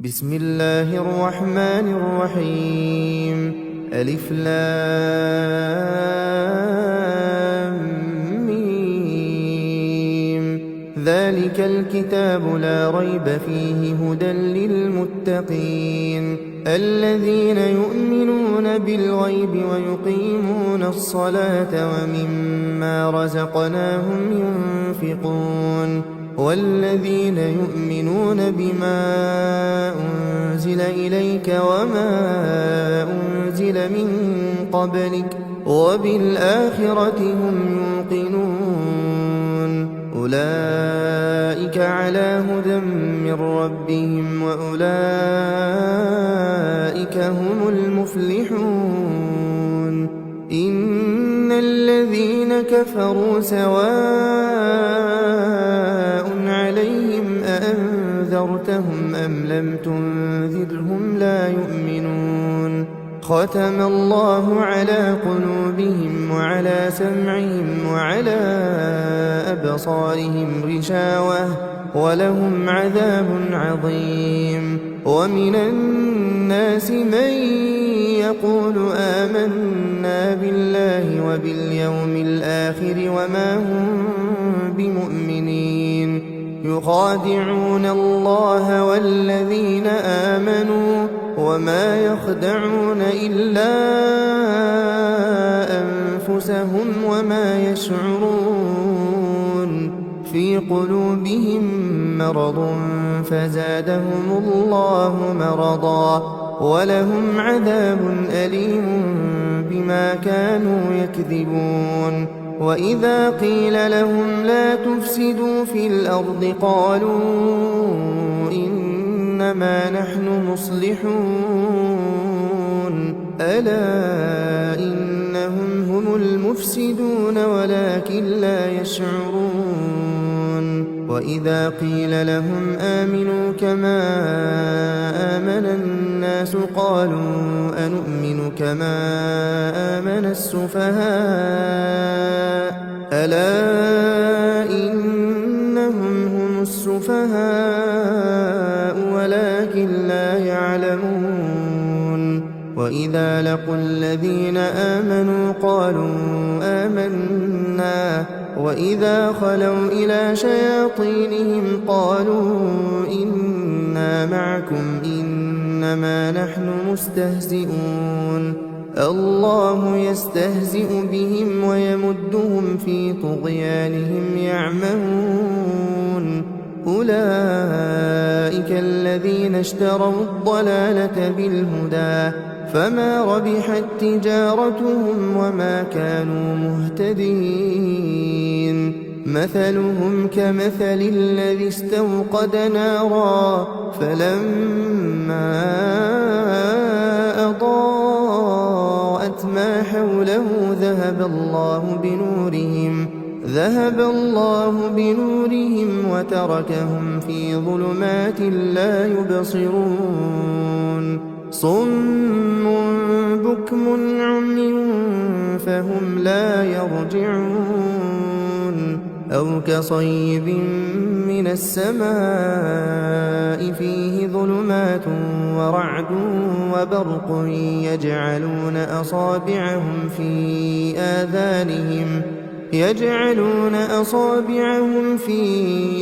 بسم الله الرحمن الرحيم. ألف لام ميم. ذلك الكتاب لا ريب فيه هدى للمتقين الذين يؤمنون بالغيب ويقيمون الصلاة ومما رزقناهم ينفقون والذين يؤمنون بما أنزل إليك وما أنزل من قبلك وبالآخرة هم يوقنون أولئك على هدى من ربهم وأولئك هم المفلحون. إن الذين كفروا سواء عليهم أأنذرتهم أم لم تنذرهم لا يؤمنون. ختم الله على قلوبهم وعلى سمعهم وعلى أبصارهم غشاوة ولهم عذاب عظيم. ومن الناس من يقول آمنا بالله وباليوم الآخر وما هم بمؤمنين يخادعون الله والذين آمنوا وما يخدعون إلا أنفسهم وما يشعرون. في قلوبهم مرض فزادهم الله مرضا ولهم عذاب أليم بما كانوا يكذبون. وإذا قيل لهم لا تفسدوا في الأرض قالوا إنما نحن مصلحون ألا إنهم هم المفسدون ولكن لا يشعرون. وإذا قيل لهم آمنوا كما آمن الناس قالوا أنؤمن كما آمن السفهاء ألا إنهم هم السفهاء ولكن لا يعلمون. وإذا لقوا الذين آمنوا قالوا آمنا وإذا خلوا إلى شياطينهم قالوا إنا معكم إنما نحن مستهزئون. الله يستهزئ بهم ويمدهم في طغيانهم يعمهون. أولئك الذين اشتروا الضلالة بالهدى فما ربحت تجارتهم وما كانوا مهتدين. مثلهم كمثل الذي استوقد نارا فلما أضاءت ما حوله ذهب الله بنورهم وتركهم في ظلمات لا يبصرون. صم بكم عمي فهم لا يرجعون. أو كصيب من السماء فيه ظلمات ورعد وبرق يجعلون أصابعهم في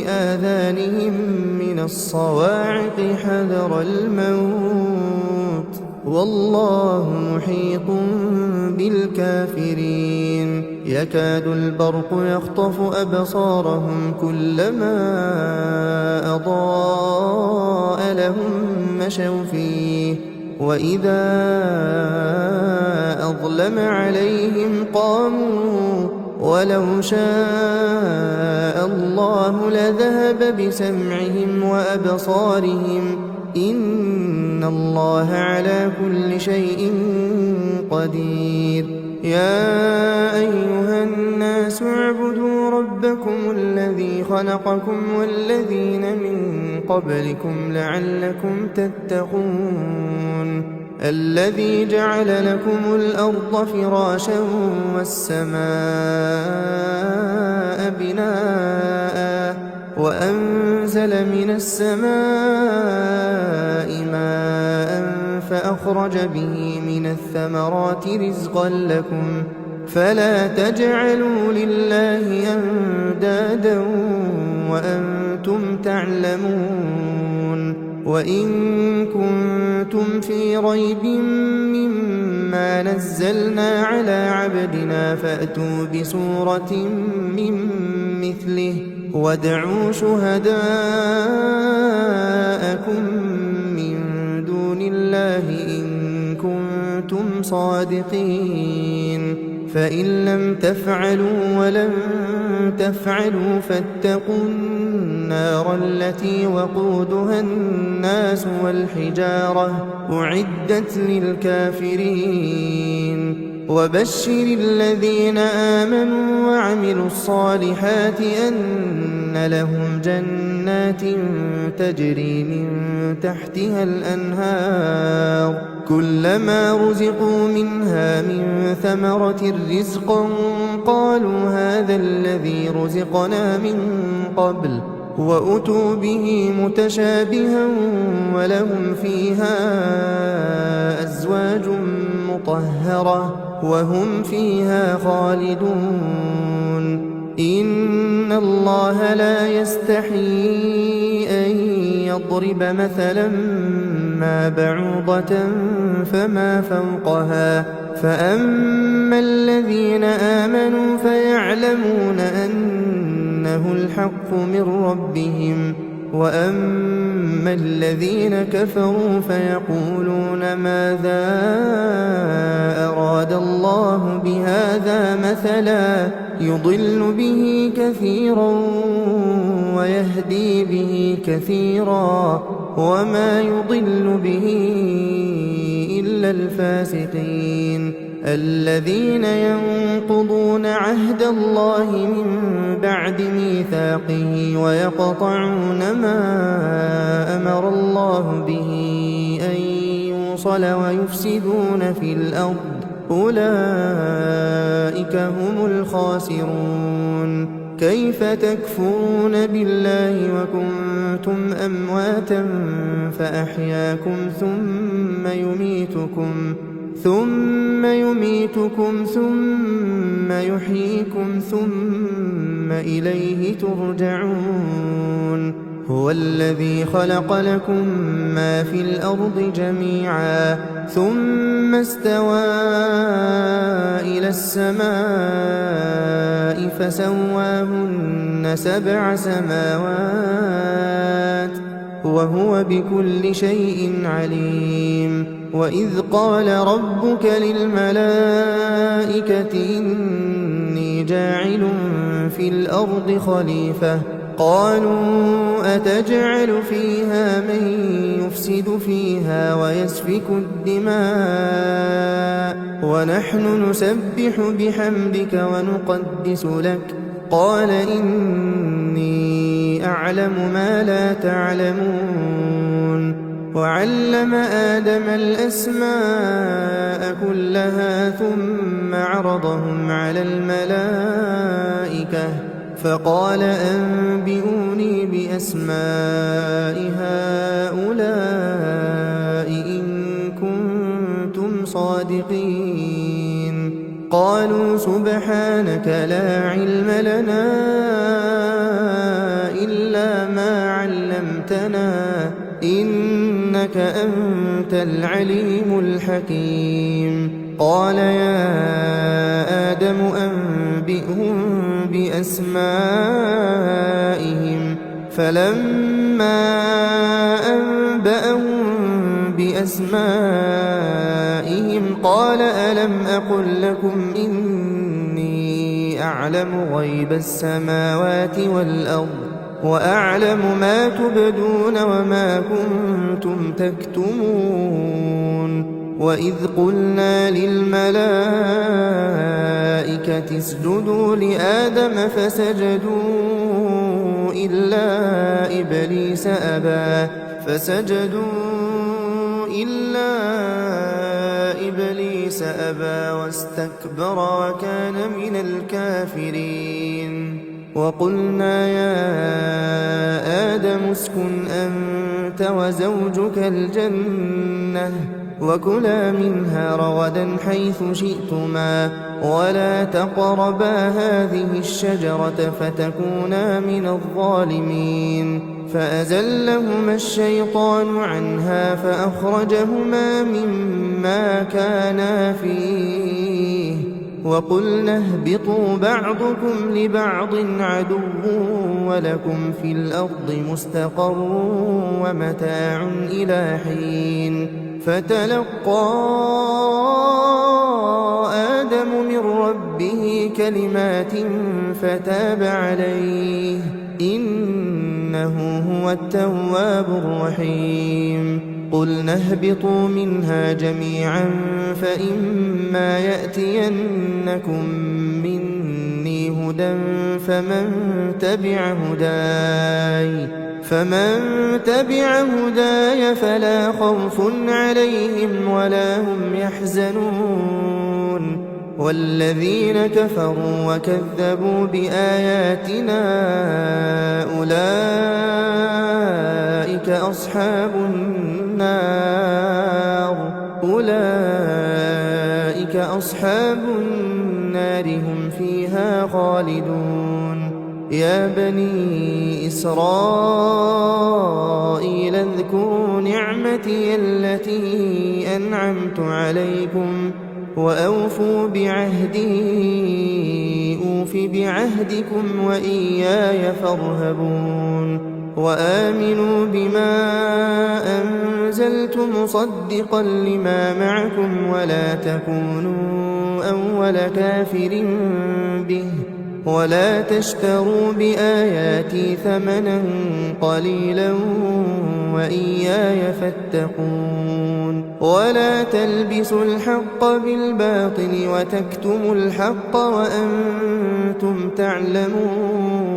آذانهم من الصواعق حذر الموت والله محيط بالكافرين. يكاد البرق يخطف أبصارهم كلما أضاء لهم مشوا فيه وإذا أظلم عليهم قاموا ولو شاء الله لذهب بسمعهم وأبصارهم إن الله على كل شيء قدير. يا أيها الناس اعبدوا ربكم الذي خلقكم والذين من قبلكم لعلكم تتقون. الذي جعل لكم الأرض فراشا والسماء بناء وأنزل من السماء أخرج به من الثمرات رزقا لكم فلا تجعلوا لله أندادا وأنتم تعلمون وإن كنتم في ريب مما نزلنا على عبدنا فأتوا بسورة من مثله وادعوا شهداءكم من دون الله إن كنتم صادقين فإن لم تفعلوا ولن تفعلوا فاتقوا النار التي وقودها الناس والحجارة أعدت للكافرين وبشر الذين آمنوا وعملوا الصالحات أن لهم جنات تجري من تحتها الأنهار كلما رزقوا منها من ثمرة رزقا قالوا هذا الذي رزقنا من قبل وأتوا به متشابها ولهم فيها أزواج مطهرة وهم فيها خالدون إن الله لا يستحيي أن يضرب مثلا ما بعوضة فما فوقها فأما الذين آمنوا فيعلمون أنه الحق من ربهم وأما الذين كفروا فيقولون ماذا أراد الله بهذا مثلا يضل به كثيرا ويهدي به كثيرا وما يضل به إلا الفاسقين الذين ينقضون عهد الله من بعد ميثاقه ويقطعون ما أمر الله به أن يوصل ويفسدون في الأرض أولئك هم الخاسرون كيف تكفرون بالله وكنتم أمواتا فأحياكم ثم يميتكم ثم يحييكم ثم إليه ترجعون هو الذي خلق لكم ما في الأرض جميعا ثم استوى إلى السماء فسواهن 7 سماوات وهو بكل شيء عليم وإذ قال ربك للملائكة إني جاعل في الأرض خليفة قالوا أتجعل فيها من يفسد فيها ويسفك الدماء ونحن نسبح بحمدك ونقدس لك قال إني أعلم ما لا تعلمون وعلم آدم الأسماء كلها ثم عرضهم على الملائكة فقال أنبئوني بأسماء هؤلاء إن كنتم صادقين قالوا سبحانك لا علم لنا إلا ما علمتنا إنك أنت العليم الحكيم قال يا آدم أنبئهم بأسمائهم فلما أنبأهم بأسمائهم قال ألم أقل لكم إني أعلم غيب السماوات والأرض وأعلم ما تبدون وما كنتم تكتمون وإذ قلنا للملائكة اسجدوا لآدم فسجدوا إلا إبليس أبى واستكبر وكان من الكافرين وقلنا يا آدم اسكن أنت وزوجك الجنة وكلا منها رغدا حيث شئتما ولا تقربا هذه الشجرة فتكونا من الظالمين فأزلهما الشيطان عنها فأخرجهما مما كانا فيه وقلنا اهبطوا بعضكم لبعض عدو ولكم في الأرض مستقر ومتاع إلى حين فتلقى آدم من ربه كلمات فتاب عليه إنه هو التواب الرحيم قلنا اهبطوا منها جميعا فإما يأتينكم مني هدى فمن تبع هداي فلا خوف عليهم ولا هم يحزنون والذين كفروا وكذبوا بآياتنا أولئك أصحاب النار هم فيها خالدون يا بني إسرائيل اذكروا نعمتي التي أنعمت عليكم وأوفوا بعهدي أوف بعهدكم وإياي فارهبون وآمنوا بما أنزلت مصدقا لما معكم ولا تكونوا أول كافر به ولا تشتروا بآياتي ثمنا قليلا وإياي فاتقون ولا تلبسوا الحق بالباطل وتكتموا الحق وأنتم تعلمون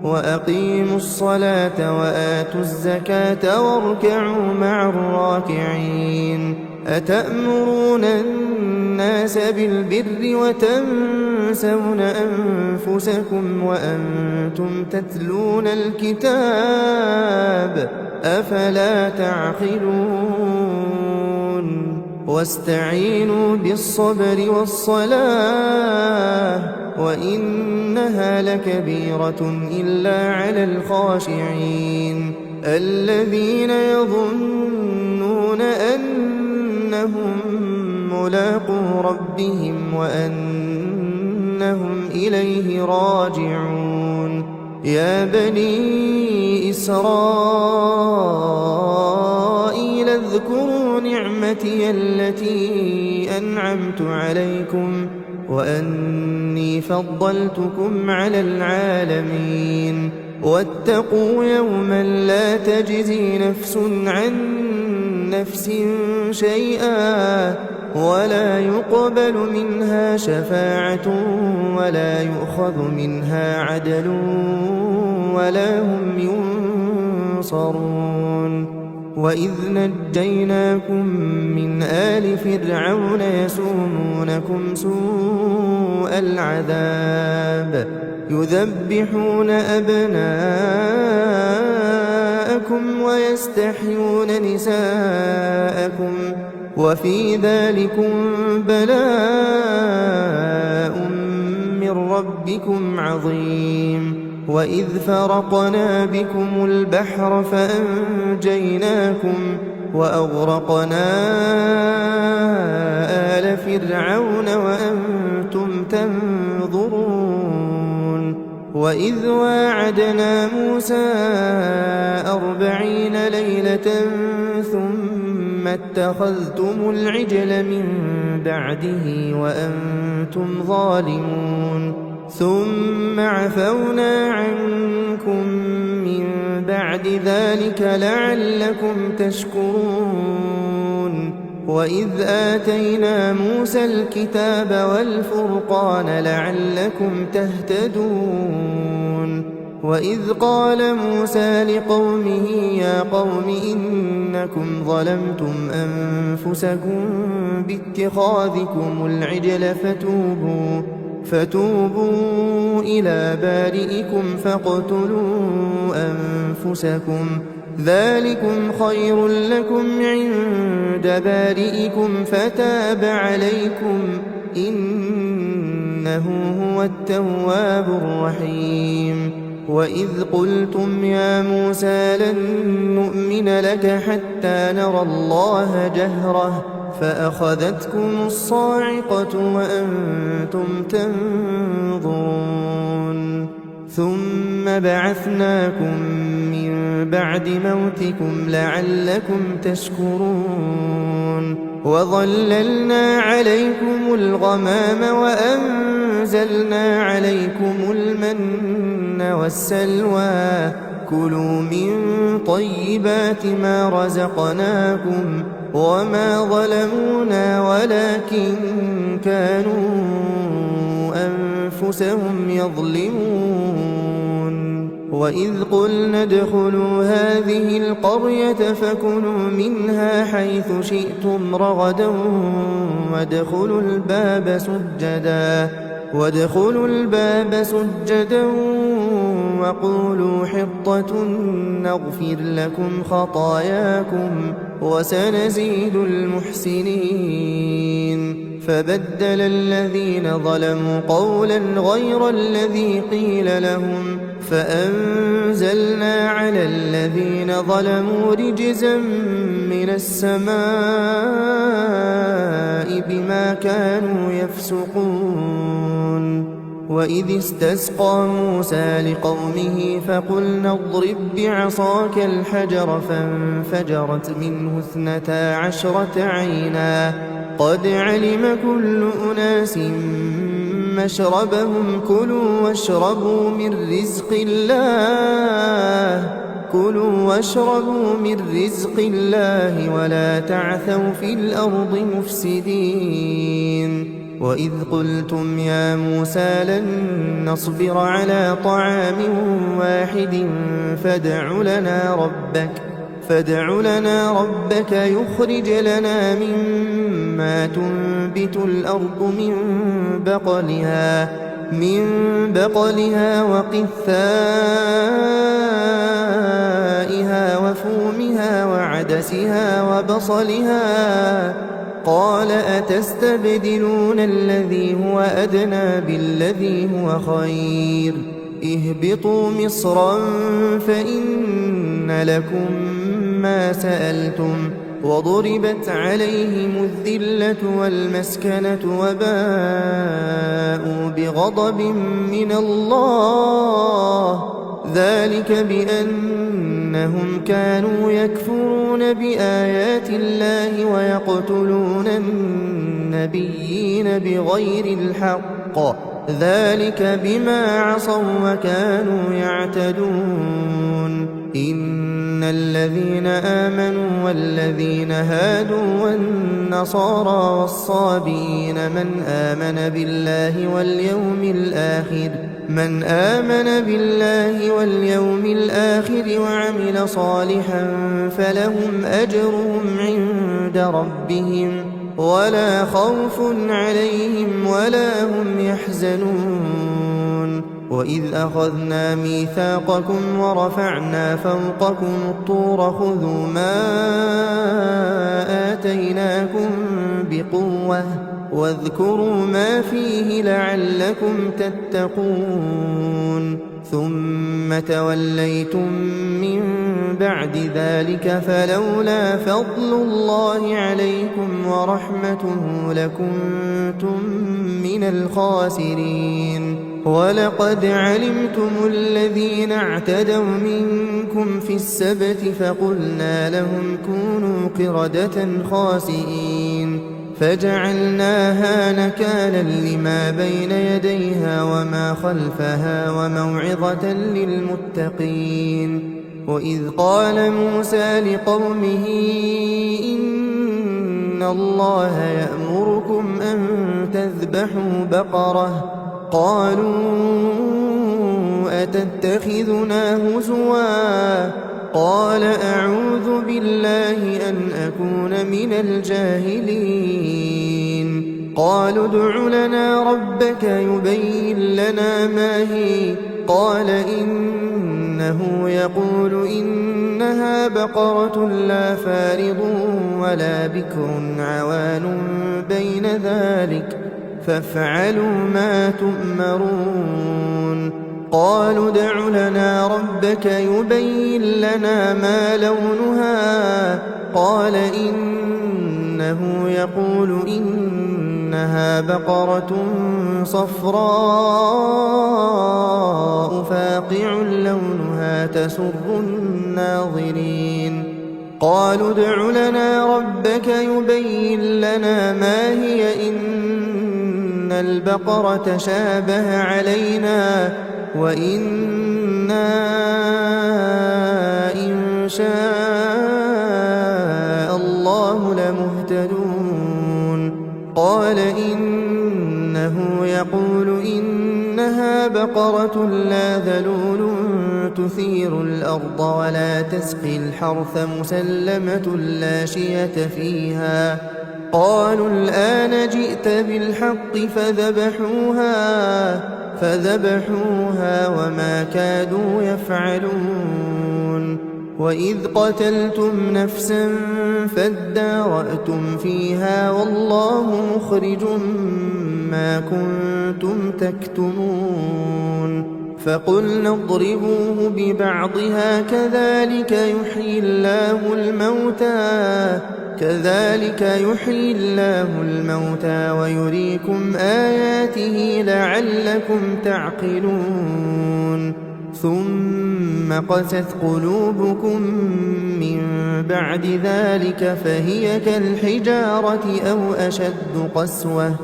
وأقيموا الصلاة وآتوا الزكاة واركعوا مع الراكعين أتأمرون الناس بالبر وتنسون أنفسكم وأنتم تتلون الكتاب أفلا تعقلون واستعينوا بالصبر والصلاة وإنها لكبيرة إلا على الخاشعين الذين يظنون أنهم ملاقو ربهم وأنهم إليه راجعون يا بني إسرائيل اذكروا نعمتي التي أنعمت عليكم وأني فضلتكم على العالمين واتقوا يوما لا تجزي نفس عن نفس شيئا ولا يقبل منها شفاعة ولا يؤخذ منها عدل ولا هم ينصرون وإذ نجيناكم من آل فرعون يسومونكم سوء العذاب يذبحون أبناءكم ويستحيون نساءكم وفي ذلكم بلاء من ربكم عظيم وإذ فرقنا بكم البحر فأنجيناكم وأغرقنا آل فرعون وأنتم تنظرون وإذ واعدنا موسى 40 ليلة ثم اتخذتم العجل من بعده وأنتم ظالمون ثم عفونا عنكم من بعد ذلك لعلكم تشكرون وإذ آتينا موسى الكتاب والفرقان لعلكم تهتدون وإذ قال موسى لقومه يا قوم إنكم ظلمتم أنفسكم باتخاذكم العجل فتوبوا إلى بارئكم فاقتلوا أنفسكم ذلكم خير لكم عند بارئكم فتاب عليكم إنه هو التواب الرحيم وإذ قلتم يا موسى لن نؤمن لك حتى نرى الله جهرة فأخذتكم الصاعقة وأنتم تنظرون ثم بعثناكم من بعد موتكم لعلكم تشكرون وظللنا عليكم الغمام وأنزلنا عليكم المن والسلوى كلوا من طيبات ما رزقناكم وما ظلمونا ولكن كانوا أنفسهم يظلمون وإذ قلنا ادخلوا هذه القرية فكلوا منها حيث شئتم رغدا وادخلوا الباب سجدا وقولوا حطة نغفر لكم خطاياكم وسنزيد المحسنين فبدل الذين ظلموا قولا غير الذي قيل لهم فأنزلنا على الذين ظلموا رجزا من السماء بما كانوا يفسقون وإذ استسقى موسى لقومه فقلنا اضرب بعصاك الحجر فانفجرت منه 12 عينا قد علم كل أناس مشربهم كلوا واشربوا من رزق الله ولا تعثوا في الأرض مفسدين وإذ قلتم يا موسى لن نصبر على طعام واحد فادع لنا ربك يخرج لنا مما تنبت الأرض من بقلها وقثائها وفومها وعدسها وبصلها قال أتستبدلون الذي هو أدنى بالذي هو خير اهبطوا مصرا فإن لكم ما سألتم وضربت عليهم الذلة والمسكنة وباءوا بغضب من الله ذلك بأنهم كانوا يكفرون بآيات الله ويقتلون النبيين بغير الحق ذلك بما عصوا وكانوا يعتدون إن الذين آمنوا والذين هادوا والنصارى والصابئين من آمن بالله واليوم الآخر وعمل صالحا فلهم أجرهم عند ربهم ولا خوف عليهم ولا هم يحزنون وإذ أخذنا ميثاقكم ورفعنا فوقكم الطور خذوا ما آتيناكم بقوة واذكروا ما فيه لعلكم تتقون ثم توليتم من بعد ذلك فلولا فضل الله عليكم ورحمته لكنتم من الخاسرين ولقد علمتم الذين اعتدوا منكم في السبت فقلنا لهم كونوا قردة خاسئين فجعلناها نكالا لما بين يديها وما خلفها وموعظة للمتقين وإذ قال موسى لقومه إن الله يأمركم أن تذبحوا بقرة قالوا أتتخذنا هزوا قال أعوذ بالله أن أكون من الجاهلين قالوا ادع لنا ربك يبين لنا ما هي قال إنه يقول إنها بقرة لا فارض ولا بكر عوان بين ذلك فافعلوا ما تؤمرون قالوا ادع لنا ربك يبين لنا ما لونها قال إنه يقول إنها بقرة صفراء فاقع لونها تسر الناظرين قالوا ادع لنا ربك يبين لنا ما هي إن البقرة شابه علينا وإنا إن شاء الله لمهتدون قال إنه يقول إنها بقرة لا ذلول تثير الأرض ولا تسقي الحرث مسلمة لا شية فيها قالوا الآن جئت بالحق فذبحوها وما كادوا يفعلون وإذ قتلتم نفسا فادارأتم فيها والله مخرج ما كنتم تكتمون فقلنا اضربوه ببعضها كذلك يحيي الله الموتى ويريكم آياته لعلكم تعقلون ثم قست قلوبكم من بعد ذلك فهي كالحجارة أو أشد قسوة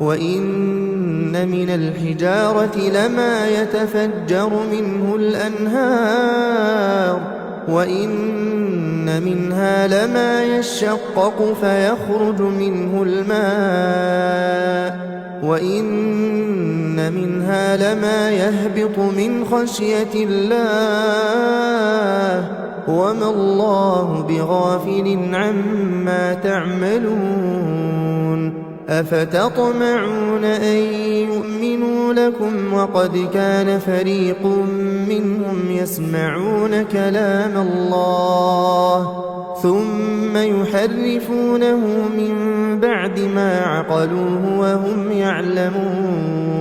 وإن من الحجارة لما يتفجر منه الأنهار وإن منها لما يشقق فيخرج منه الماء وإن منها لما يهبط من خشية الله وما الله بغافل عما تعملون أفتطمعون أن يؤمنوا لكم وقد كان فريق منهم يسمعون كلام الله ثم يحرفونه من بعد ما عقلوه وهم يعلمون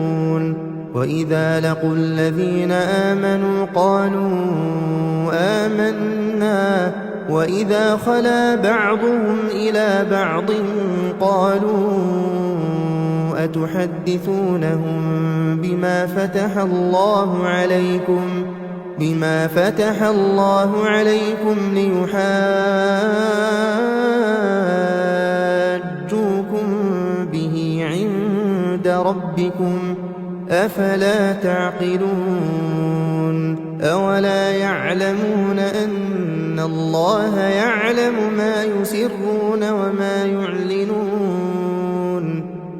وإذا لقوا الذين آمنوا قالوا آمنا وإذا خلا بعضهم إلى بعض قالوا أتحدثونهم بما فتح الله عليكم ليحاجوكم به عند ربكم أفلا تعقلون أولا يعلمون أن الله يعلم ما يسرون وما يعلنون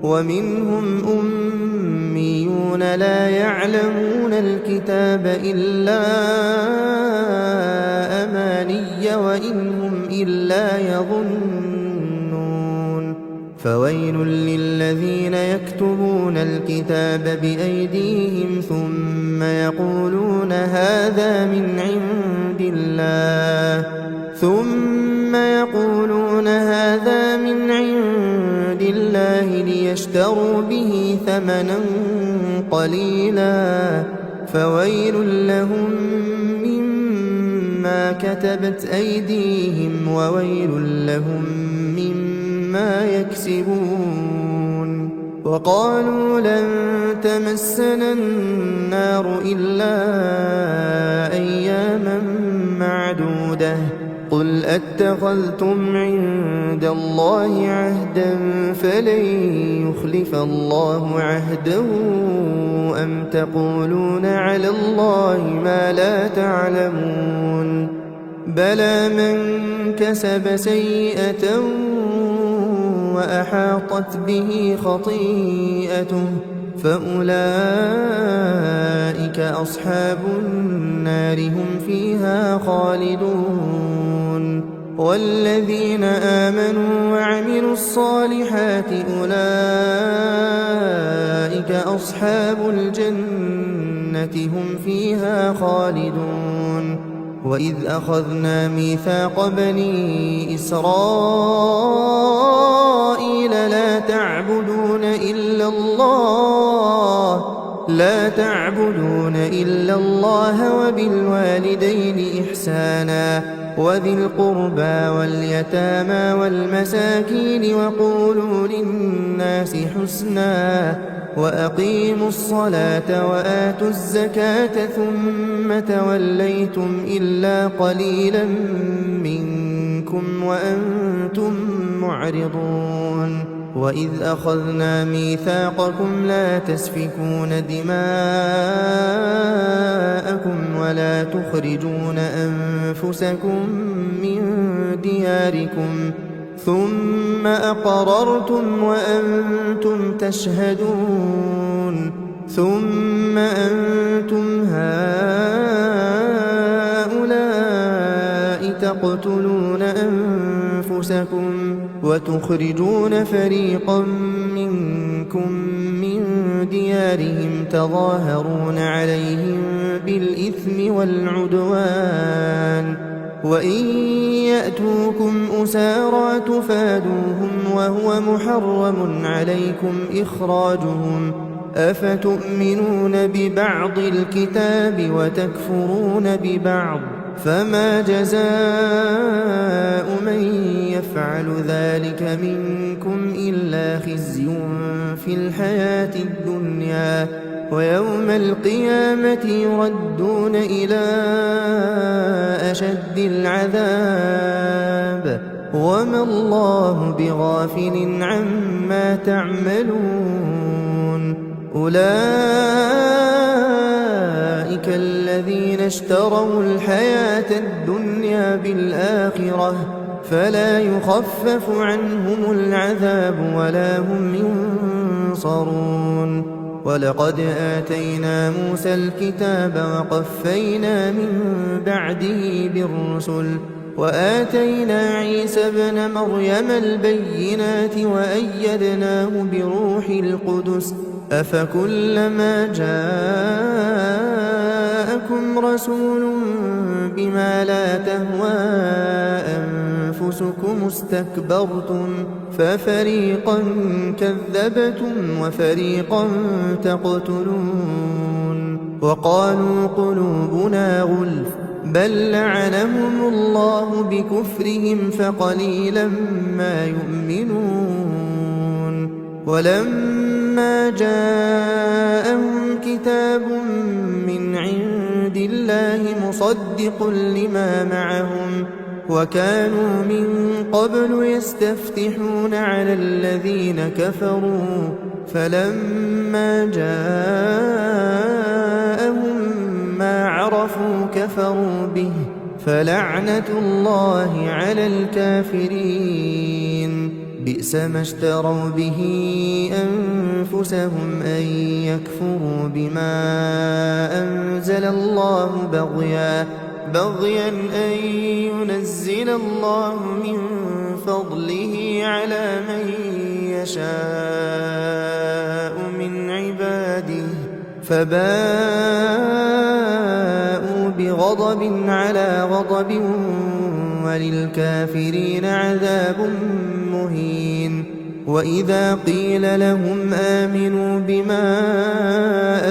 ومنهم أميون لا يعلمون الكتاب إلا أماني وإن هم إلا يظنون فويل للذين يكتبون الكتاب بأيديهم ثم يقولون هذا من عند الله ليشتروا به ثمنا قليلا فويل لهم مما كتبت أيديهم وويل لهم مما يكسبون وقالوا لن تمسنا النار إلا أياما معدودة قل أتخذتم عند الله عهدا فلن يخلف الله عهده أم تقولون على الله ما لا تعلمون بلى من كسب سيئة وأحاطت به خطيئته فأولئك أصحاب النار هم فيها خالدون والذين آمنوا وعملوا الصالحات أولئك أصحاب الجنة الجنة هم فيها خالدون وإذ أخذنا ميثاق بني إسرائيل لا تعبدون إلا الله وبالوالدين إحسانا وذي القربى واليتامى والمساكين وقولوا للناس حسنا وأقيموا الصلاة وآتوا الزكاة ثم توليتم إلا قليلا منكم وأنتم معرضون وإذ أخذنا ميثاقكم لا تسفكون دماءكم ولا تخرجون أنفسكم من دياركم ثم أقررتم وأنتم تشهدون ثم أنتم هؤلاء تقتلون أنفسكم وتخرجون فريقا منكم من ديارهم تظاهرون عليهم بالإثم والعدوان وإن يأتوكم أسارى تفادوهم وهو محرم عليكم إخراجهم أفتؤمنون ببعض الكتاب وتكفرون ببعض فما جزاء من يفعل ذلك منكم إلا خزي في الحياة الدنيا ويوم القيامة يردون إلى أشد العذاب وما الله بغافل عما تعملون أولئك الذين اشتروا الحياة الدنيا بالآخرة فلا يخفف عنهم العذاب ولا هم ينصرون ولقد آتينا موسى الكتاب وقفينا من بعده بالرسل وآتينا عيسى ابن مريم البينات وأيدناه بروح القدس أفكلما جاءكم رسول بما لا تهوى أنفسكم استكبرتم ففريقا كذبتم وفريقا تقتلون وقالوا قلوبنا غلف بل لعنهم الله بكفرهم فقليلا ما يؤمنون ولما جاءهم كتاب من عند الله مصدق لما معهم وكانوا من قبل يستفتحون على الذين كفروا فلما جاءهم ما عرفوا كفروا به فلعنة الله على الكافرين بئس ما اشتروا به أنفسهم أن يكفروا بما أنزل الله بغيا أن ينزل الله من فضله على من يشاء من عباده فباءوا بغضب على غضب وللكافرين عذاب مهين وإذا قيل لهم آمنوا بما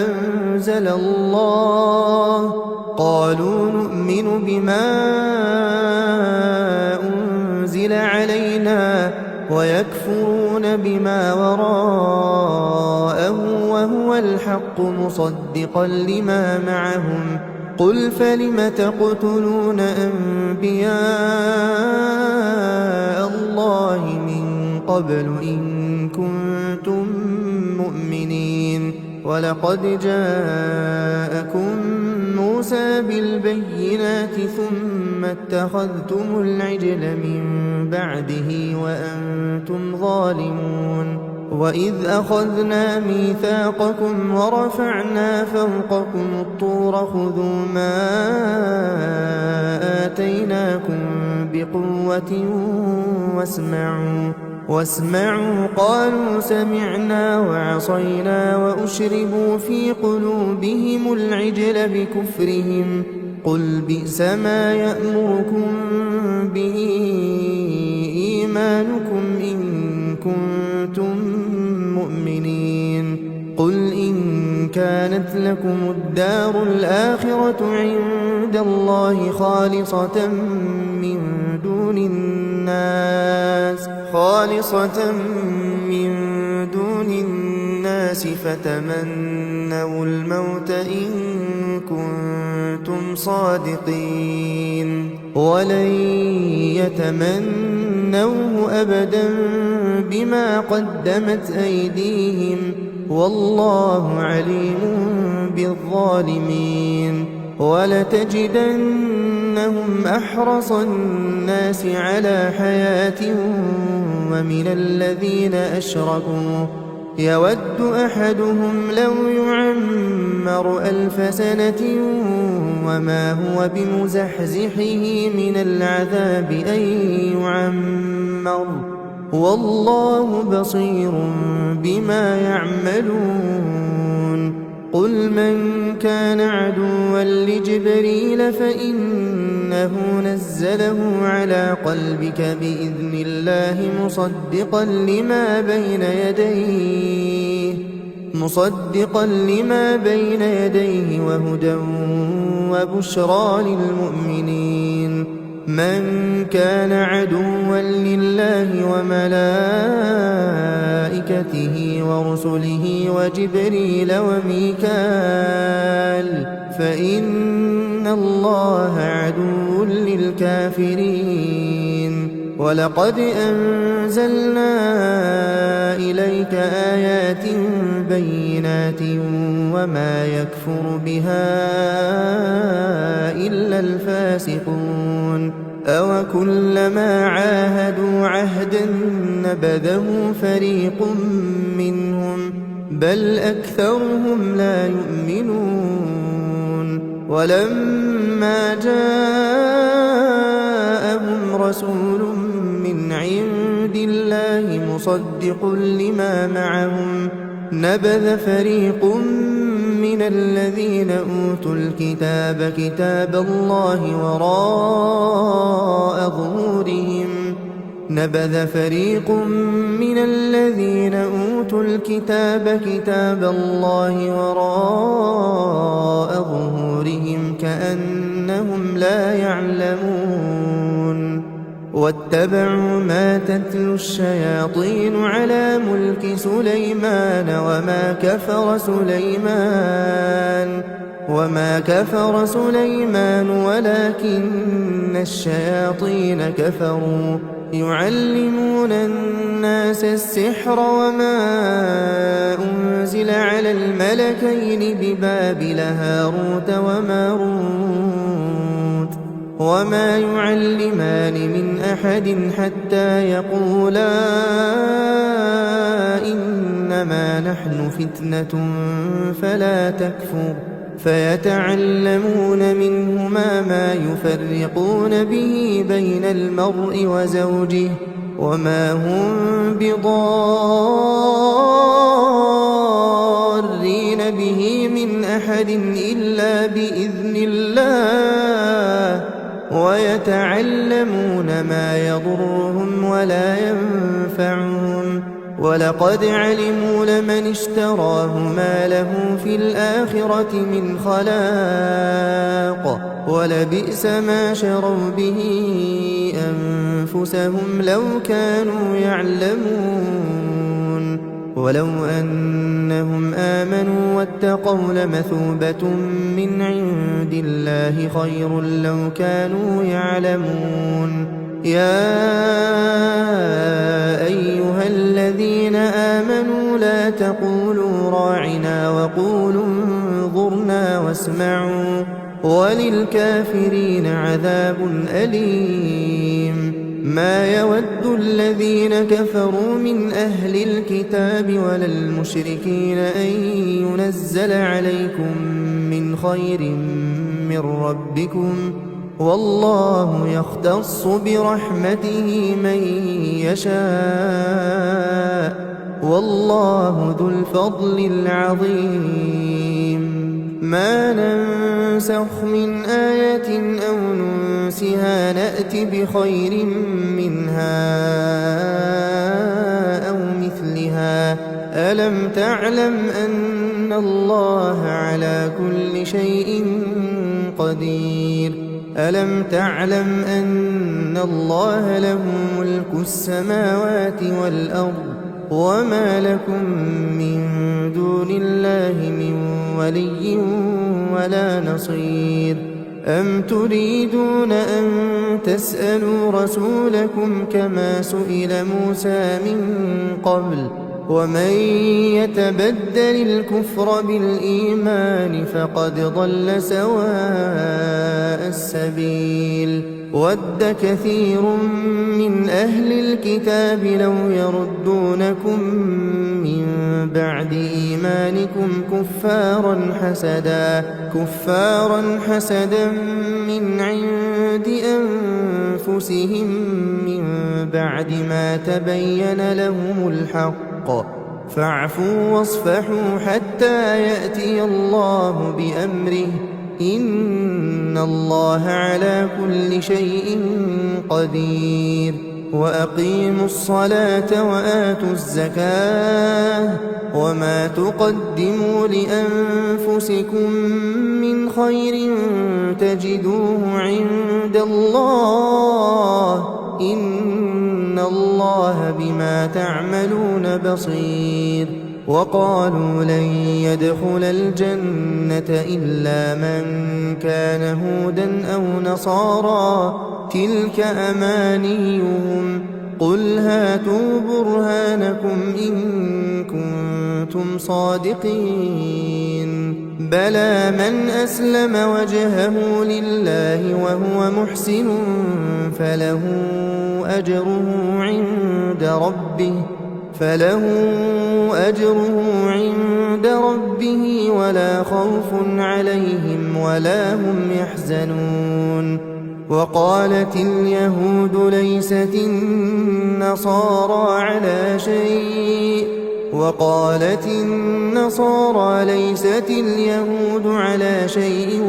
أنزل الله قالوا نؤمن بما أنزل علينا ويكفرون بما وراءه وهو الحق مصدقا لما معهم قل فلم تقتلون أنبياء الله من قبل إن كنتم مؤمنين ولقد جاءكم موسى بالبينات ثم اتخذتم العجل من بعده وأنتم ظالمون وإذ أخذنا ميثاقكم ورفعنا فوقكم الطور خذوا ما آتيناكم بقوة واسمعوا قالوا سمعنا وعصينا وأشربوا في قلوبهم العجل بكفرهم قل بئس ما يأمركم به إيمانكم إن كنتم مؤمنين قل إن كانت لكم الدار الآخرة عند الله خالصة من دون الناس فتمنوا الموت إن كنتم صادقين ولن يتمنوه أبدا بما قدمت أيديهم والله عليم بالظالمين ولتجدنهم أحرص الناس على حياة ومن الذين أشركوا يود أحدهم لو يعمر 1000 سنة وما هو بمزحزحه من العذاب أن يعمر والله بصير بما يعملون قل من كان عدوا لجبريل فإنه نزله على قلبك بإذن الله مصدقا لما بين يديه وهدى وبشرى للمؤمنين من كان عدوا لله وملائكته ورسله وجبريل وميكال فإن الله عدو للكافرين ولقد أنزلنا إليك آيات بينات وما يكفر بها إلا الفاسقون أوكلما عاهدوا عهدا نبذه فريق منهم بل أكثرهم لا يؤمنون ولما جاءهم رسول من عند الله مصدق لما معهم نبذ فريق من الذين أوتوا الكتاب كتاب الله وراء ظهورهم كأنهم لا يعلمون واتبعوا ما تتلو الشياطين على ملك سليمان وما كفر سليمان ولكن الشياطين كفروا يعلمون الناس السحر وما أنزل على الملكين ببابل هاروت وماروت وما يعلمان من أحد حتى يقولا إنما نحن فتنة فلا تكفر فيتعلمون منهما ما يفرقون به بين المرء وزوجه وما هم بضارين به من أحد إلا بإذن الله ويتعلمون ما يضرهم ولا ينفعهم ولقد علموا لمن اشتراه ما له في الآخرة من خلاق ولبئس ما شروا به أنفسهم لو كانوا يعلمون ولو أنهم آمنوا واتقوا لمثوبة من عند الله خير لو كانوا يعلمون يا أيها الذين آمنوا لا تقولوا راعنا وقولوا انظرنا واسمعوا وللكافرين عذاب أليم ما يود الذين كفروا من أهل الكتاب ولا المشركين أن ينزل عليكم من خير من ربكم والله يختص برحمته من يشاء والله ذو الفضل العظيم ما ننسخ من آية أو ننسها نأت بخير منها أو مثلها ألم تعلم أن الله على كل شيء قدير ألم تعلم أن الله له ملك السماوات والأرض وما لكم من دون الله من ولي ولا نصير أم تريدون أن تسألوا رسولكم كما سئل موسى من قبل ومن يتبدل الكفر بالإيمان فقد ضل سواء السبيل ود كثير من أهل الكتاب لو يردونكم من بعد إيمانكم كفارا حسدا من عند أنفسهم من بعد ما تبين لهم الحق فاعفوا واصفحوا حتى يأتي الله بأمره إن الله على كل شيء قدير وأقيموا الصلاة وآتوا الزكاة وما تقدموا لأنفسكم من خير تجدوه عند الله إن الله بما تعملون بصير وقالوا لن يدخل الجنة إلا من كان هودا أو نصارى تلك أمانيهم قل هاتوا برهانكم إن كنتم صادقين بلى من أسلم وجهه لله وهو محسن فله أجره عند ربه ولا خوف عليهم ولا هم يحزنون وقالت اليهود ليست النصارى على شيء وقالت النصارى ليست اليهود على شيء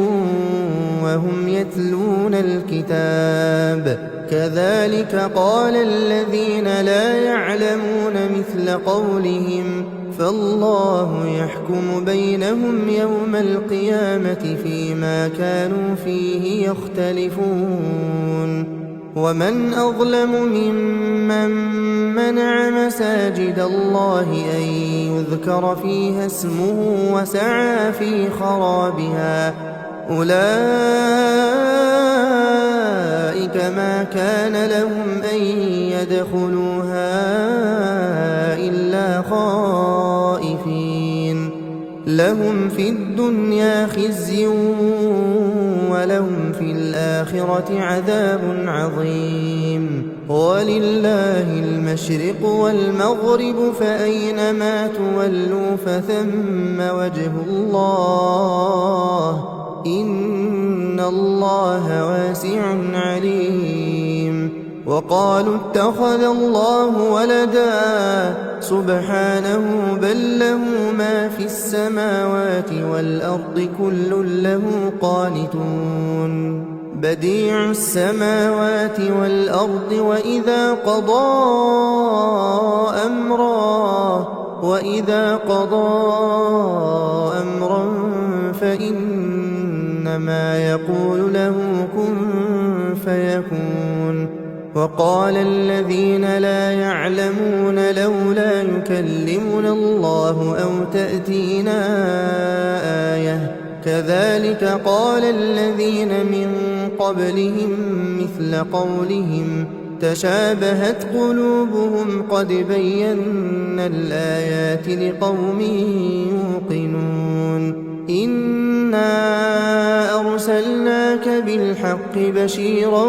وهم يتلون الكتاب كذلك قال الذين لا يعلمون مثل قولهم فالله يحكم بينهم يوم القيامة فيما كانوا فيه يختلفون ومن أظلم ممن منع مساجد الله أن يذكر فيها اسمه وسعى في خرابها أولئك ما كان لهم أن يدخلوها إلا خائفين لهم في الدنيا خزي ولهم في الآخرة عذاب عظيم ولله المشرق والمغرب فأينما تولوا فثم وجه الله إن الله واسع عليم وقالوا اتخذ الله ولدا سبحانه بل له ما في السماوات والأرض كل له قانتون بديع السماوات والأرض وإذا قضى أمرا فإنما يقول له كن فيكون وقال الذين لا يعلمون لولا يكلمنا الله أو تأتينا آية كذلك قال الذين من قبلهم مثل قولهم تشابهت قلوبهم قد بينا الآيات لقوم يوقنون إنا أرسلناك بالحق بشيرا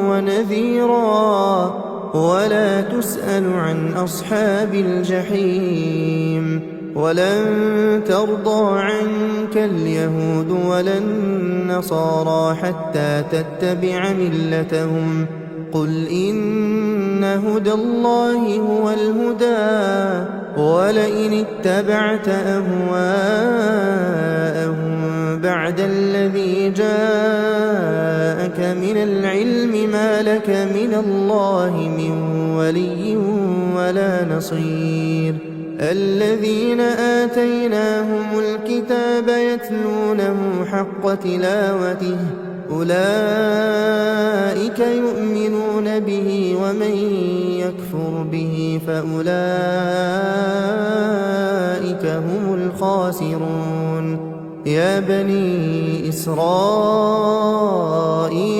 ونذيرا ولا تسأل عن أصحاب الجحيم ولن ترضى عنك اليهود ولا النصارى حتى تتبع ملتهم قل إن هدى الله هو الهدى ولئن اتبعت أهواءهم بعد الذي جاءك من العلم ما لك من الله من ولي ولا نصير الذين آتيناهم الكتاب يتلونه حق تلاوته أولئك يؤمنون به ومن يكفر به فأولئك هم الخاسرون يا بني إسرائيل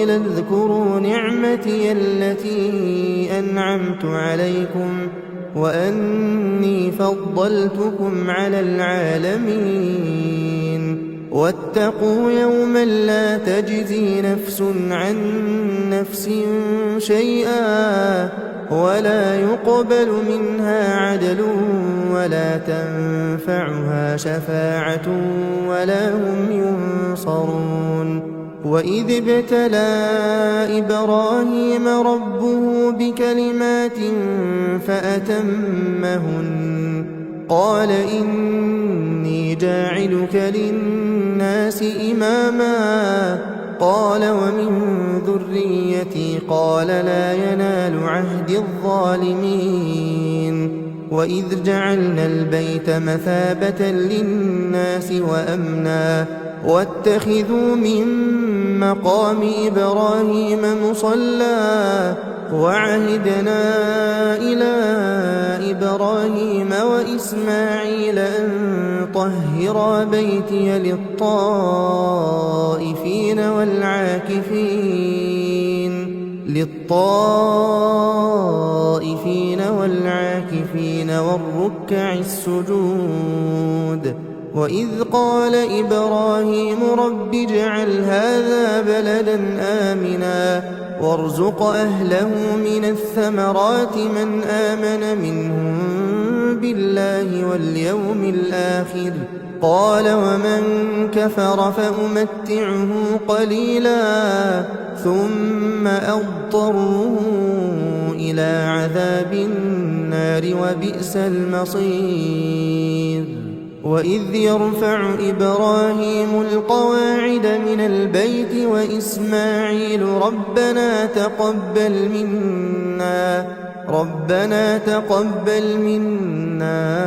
اذكروا نعمتي التي أنعمت عليكم وأني فضلتكم على العالمين واتقوا يوما لا تجزي نفس عن نفس شيئا ولا يقبل منها عدل ولا تنفعها شفاعة ولا هم ينصرون وإذ ابتلى إبراهيم ربه بكلمات فأتمهن قال إني جاعلك للناس إماما قال ومن ذريتي قال لا ينال عهد الظالمين وإذ جعلنا البيت مثابة للناس وأمنا واتخذوا من مقام إبراهيم مصلى وعهدنا إلى إبراهيم وإسماعيل أن طهرا بيتي للطائفين والعاكفين والركع السجود وإذ قال إبراهيم رب اجعل هذا بلدا آمنا وارزق أهله من الثمرات من آمن منهم بالله واليوم الآخر قال ومن كفر فأمتعه قليلا ثم أضطره إلى عذاب النار وبئس المصير وإذ يرفع إبراهيم القواعد من البيت وإسماعيل ربنا تقبل منا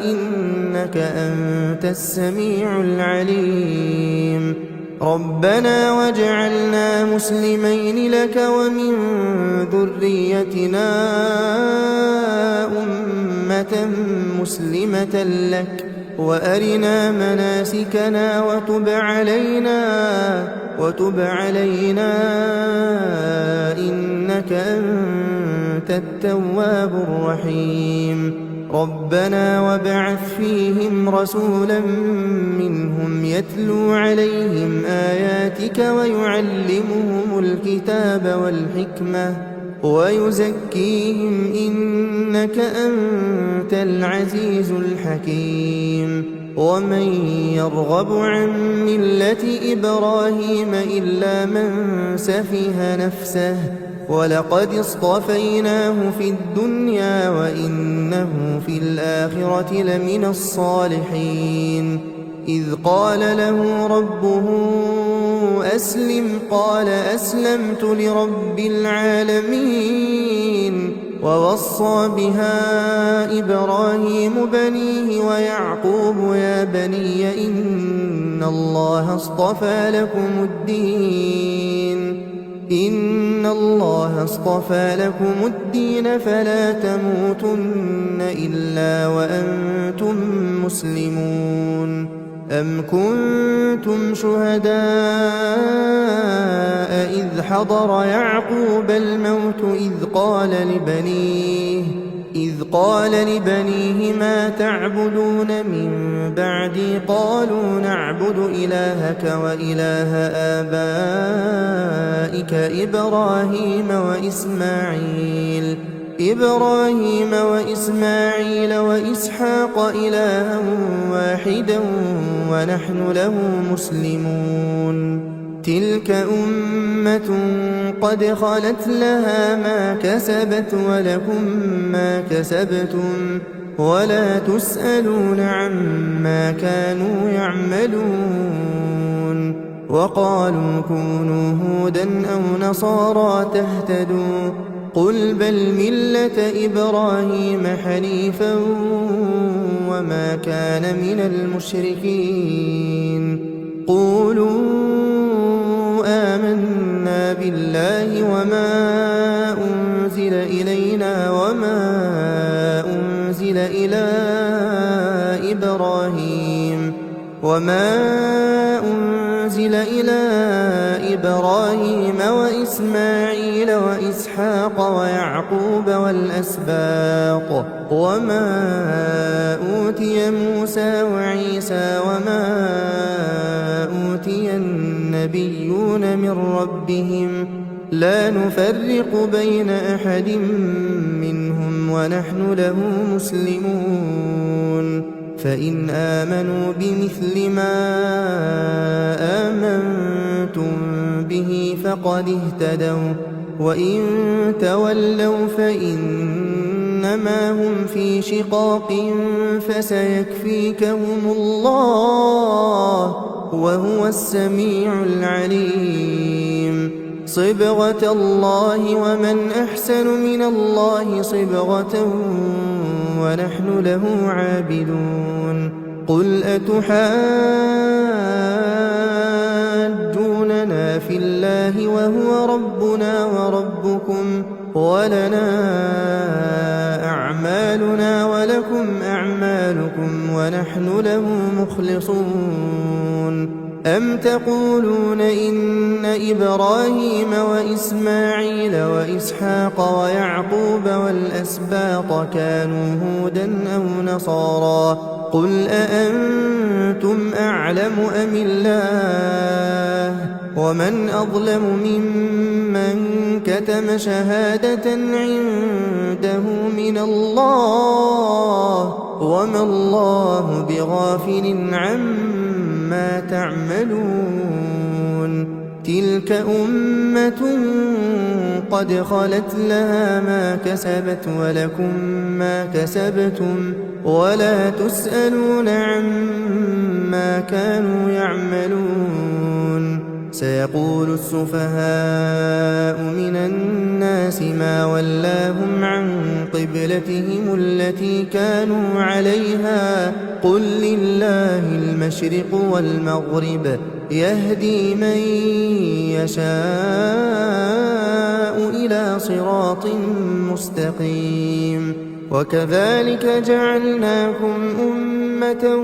إنك أنت السميع العليم ربنا واجعلنا مسلمين لك ومن ذريتنا أمة مسلمة لك وأرنا مناسكنا وتب علينا إنك أنت التواب الرحيم ربنا وابعث فيهم رسولا منهم يتلو عليهم آياتك ويعلمهم الكتاب والحكمة ويزكيهم إنك أنت العزيز الحكيم ومن يرغب عن ملة إبراهيم إلا من سفه نفسه ولقد اصطفيناه في الدنيا وإنه في الآخرة لمن الصالحين إذ قال له ربه أسلم قال أسلمت لرب العالمين ووصى بها إبراهيم بنيه ويعقوب يا بني إن الله اصطفى لكم الدين فلا تموتن إلا وأنتم مسلمون أم كنتم شهداء إذ حضر يعقوب الموت إذ قال لبنيه ما تعبدون من بعدي قالوا نعبد إلهك وإله آبائك إبراهيم وإسماعيل وإسحاق إلها واحدا ونحن له مسلمون تلك أمة قد خلت لها ما كسبت ولكم ما كسبتم ولا تسألون عما كانوا يعملون وقالوا كونوا هودا أو نصارى تهتدوا قل بل ملة إبراهيم حنيفا وما كان من المشركين قولوا آمنا بالله وما أنزل إلينا وما أنزل إلى إبراهيم وإسماعيل وإسحاق ويعقوب والأسباط وما أوتي موسى وعيسى وما أوتي النبيون من ربهم لا نفرق بين أحد منهم ونحن له مسلمون فإن آمنوا بمثل ما آمنتم به فقد اهتدوا وإن تولوا فإنما هم في شقاق فسيكفيكهم الله وهو السميع العليم صبغة الله ومن أحسن من الله صبغة ونحن له عابدون قل أتحاجوننا في الله وهو ربنا وربكم ولنا أعمالنا ولكم أعمالكم ونحن له مخلصون أم تقولون إن إبراهيم وإسماعيل وإسحاق ويعقوب والأسباط كانوا هودا أو نصارى قل أأنتم أعلم أم الله ومن أظلم ممن كتم شهادة عنده من الله وما الله بغافل عما تعملون تلك أمة قد خلت لها ما كسبت ولكم ما كسبتم ولا تسألون عما كانوا يعملون سيقول السفهاء من الناس ما ولاهم عن قبلتهم التي كانوا عليها قل لله المشرق والمغرب يهدي من يشاء إلى صراط مستقيم وكذلك جعلناكم أمة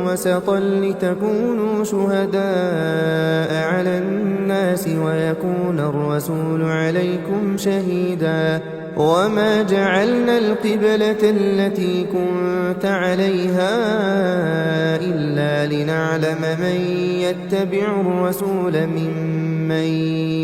وسطا لتكونوا شهداء على الناس ويكون الرسول عليكم شهيدا وما جعلنا القبلة التي كنت عليها إلا لنعلم من يتبع الرسول ممن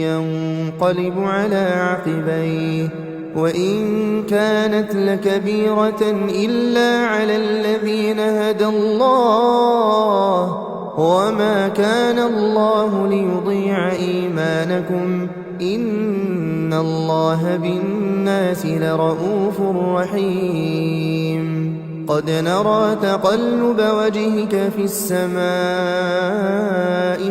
ينقلب على عقبيه وإن كانت لكبيرة إلا على الذين هدى الله وما كان الله ليضيع إيمانكم إن الله بالناس لرءوف رحيم قد نرى تقلب وجهك في السماء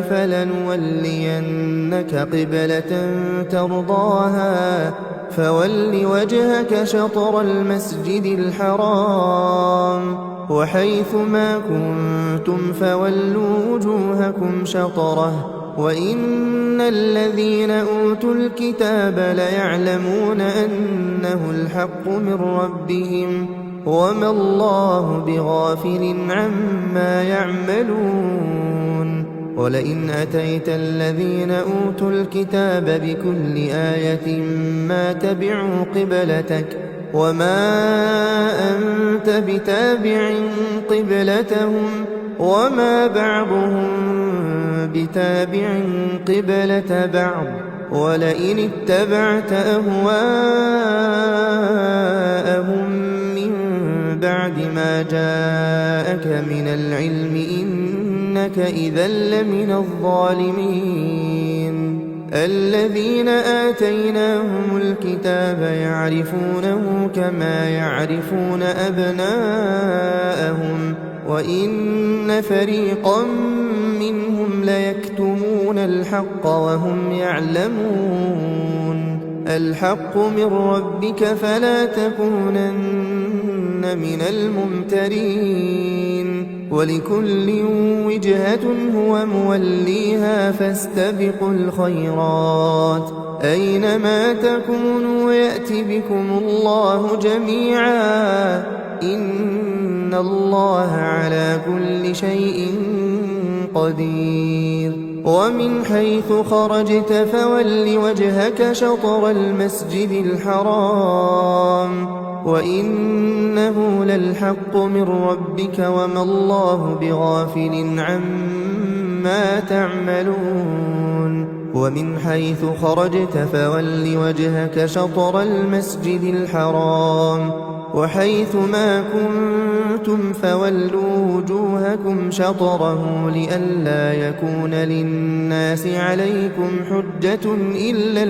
فلنولينك قبلة ترضاها فول وجهك شطر المسجد الحرام وحيث ما كنتم فولوا وجوهكم شطره وإن الذين أوتوا الكتاب ليعلمون أنه الحق من ربهم وما الله بغافل عما يعملون ولئن أتيت الذين أوتوا الكتاب بكل آية ما تبعوا قبلتك وما أنت بتابع قبلتهم وما بعضهم بتابع قبلة بعض ولئن اتبعت أهواءهم من بعد ما جاءك من العلم إنك إذا لمن الظالمين. الذين آتيناهم الكتاب يعرفونه كما يعرفون أبناءهم وإن فريقا منهم ليكتمون الحق وهم يعلمون. الحق من ربك فلا تكونن من الممترين. ولكل وجهة هو موليها فاستبقوا الخيرات أينما تكونوا يأت بكم الله جميعا إن الله على كل شيء قدير. ومن حيث خرجت فول وجهك شطر المسجد الحرام وإنه للحق من ربك وما الله بغافل عما تعملون. ومن حيث خرجت فول وجهك شطر المسجد الحرام وحيث ما كنتم فولوا وجوهكم شطره لئلا يكون للناس عليكم حجة إلا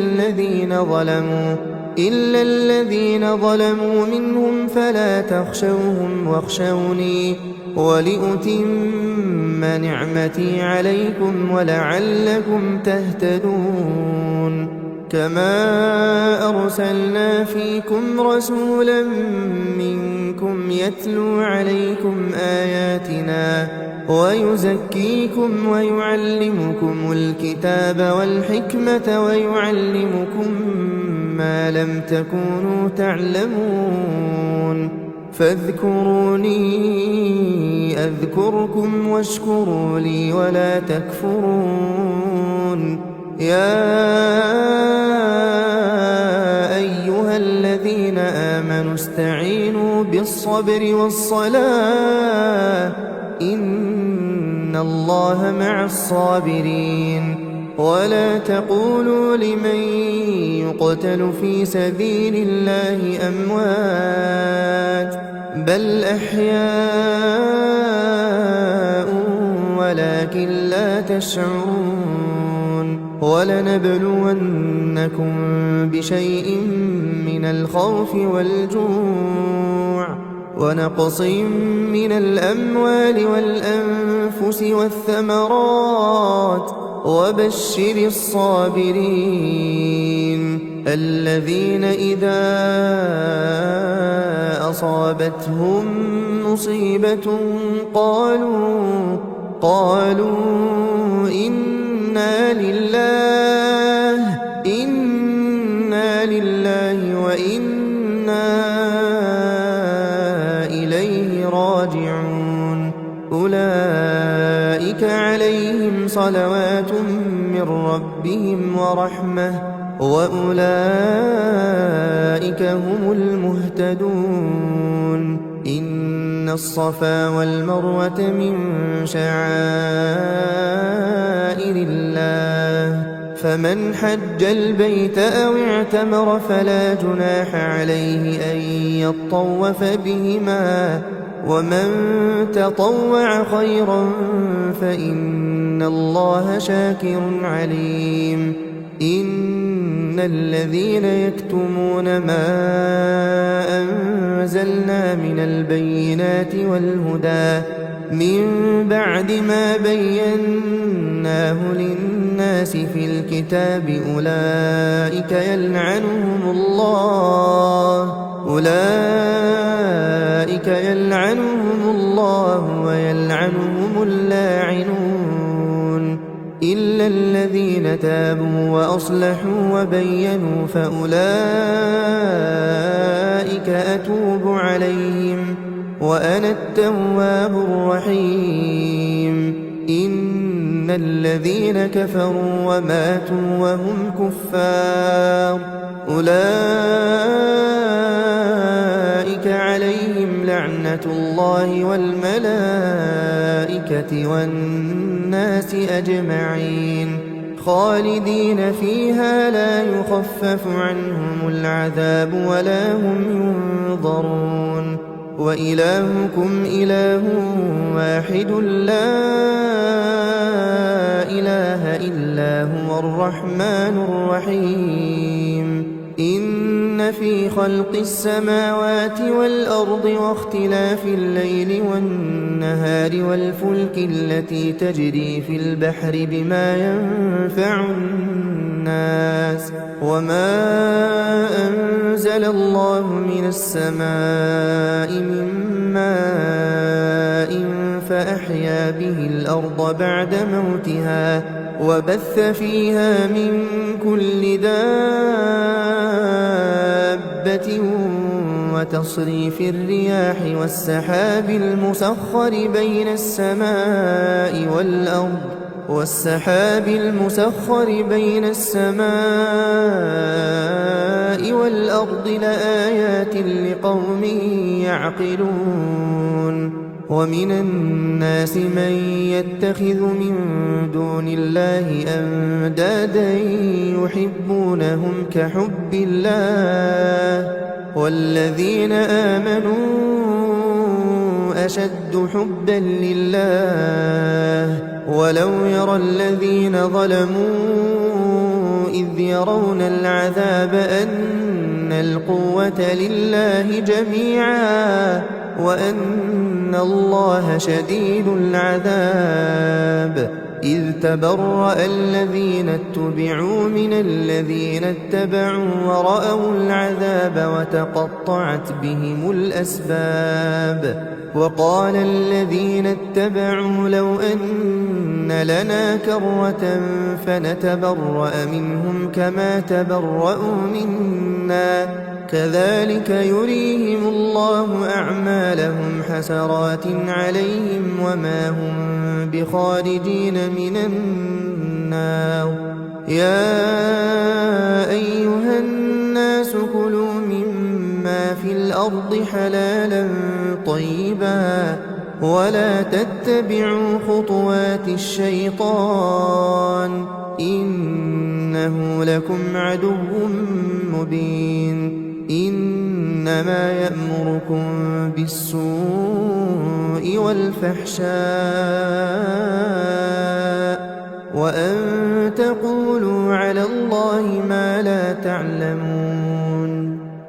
الذين ظلموا منهم فلا تخشوهم واخشوني ولأتم نعمتي عليكم ولعلكم تهتدون. كما أرسلنا فيكم رسولا منكم يتلو عليكم آياتنا ويزكيكم ويعلمكم الكتاب والحكمة ويعلمكم ما لم تكونوا تعلمون. فاذكروني أذكركم واشكروا لي ولا تكفرون. يا أيها الذين آمنوا استعينوا بالصبر والصلاة إن الله مع الصابرين. ولا تقولوا لمن يقتل في سبيل الله أموات بل أحياء ولكن لا تشعرون. ولنبلونكم بشيء من الخوف والجوع ونقص من الأموال والأنفس والثمرات وبشر الصابرين الذين إذا أصابتهم مصيبة قالوا إنا لله وإنا إليه راجعون. أولئك عليهم صلوات من ربهم ورحمة وأولئك هم المهتدون. إن الصفا والمروة من شعائر الله فمن حج البيت أو اعتمر فلا جناح عليه أن يطوف بهما ومن تطوع خيرا فإن الله شاكر عليم. إن الذين يكتمون ما أنزلنا من البينات والهدى من بعد ما بيناه للناس في الكتاب أولئك يلعنهم الله ويلعنهم اللاعنون إلا الذين تابوا وأصلحوا وبينوا فأولئك أتوب عليهم وأنا التواب الرحيم. إن الذين كفروا وماتوا وهم كفار أولئك عليهم لعنة الله والملائكة والناس أجمعين خالدين فيها لا يخفف عنهم العذاب ولا هم ينظرون. وإلهكم إله واحد لا إله إلا هو الرحمن الرحيم إن في خلق السماوات والأرض واختلاف الليل والنهار والفلك التي تجري في البحر بما ينفع الناس وما أنزل الله من السماء من ماء فأحيا به الأرض بعد موتها وبث فيها من كل دابة وتصريف الرياح والسحاب المسخر بين السماء والأرض لآيات لقوم يعقلون ومن الناس من يتخذ من دون الله أندادا يحبونهم كحب الله والذين آمنوا أشد حبا لله ولو يرى الذين ظلموا إذ يرون العذاب أن القوة لله جميعا وأن الله شديد العذاب إذ تبرأ الذين اتبعوا من الذين اتبعوا ورأوا العذاب وتقطعت بهم الأسباب وقال الذين اتبعوا لو أن لنا كرة فنتبرأ منهم كما تبرأوا منا كذلك يريهم الله أعمالهم حسرات عليهم وما هم بخارجين من النار يا أيها الناس كلوا مما في الأرض حلالا طيبا ولا تتبعوا خطوات الشيطان إنه لكم عدو مبين إنما يأمركم بالسوء والفحشاء وأن تقولوا على الله ما لا تعلمون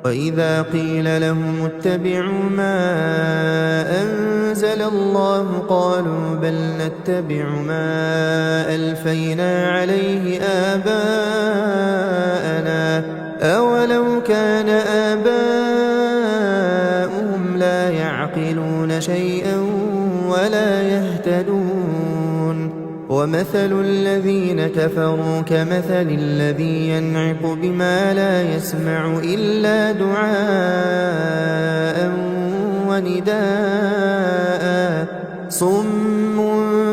وإذا قيل لهم اتبعوا ما أنزل الله قالوا بل نتبع ما ألفينا عليه آباءنا أولو كان آباؤهم لا يعقلون شيئا ولا يهتدون ومثل الذين كفروا كمثل الذي ينعق بما لا يسمع إلا دعاء ونداء صم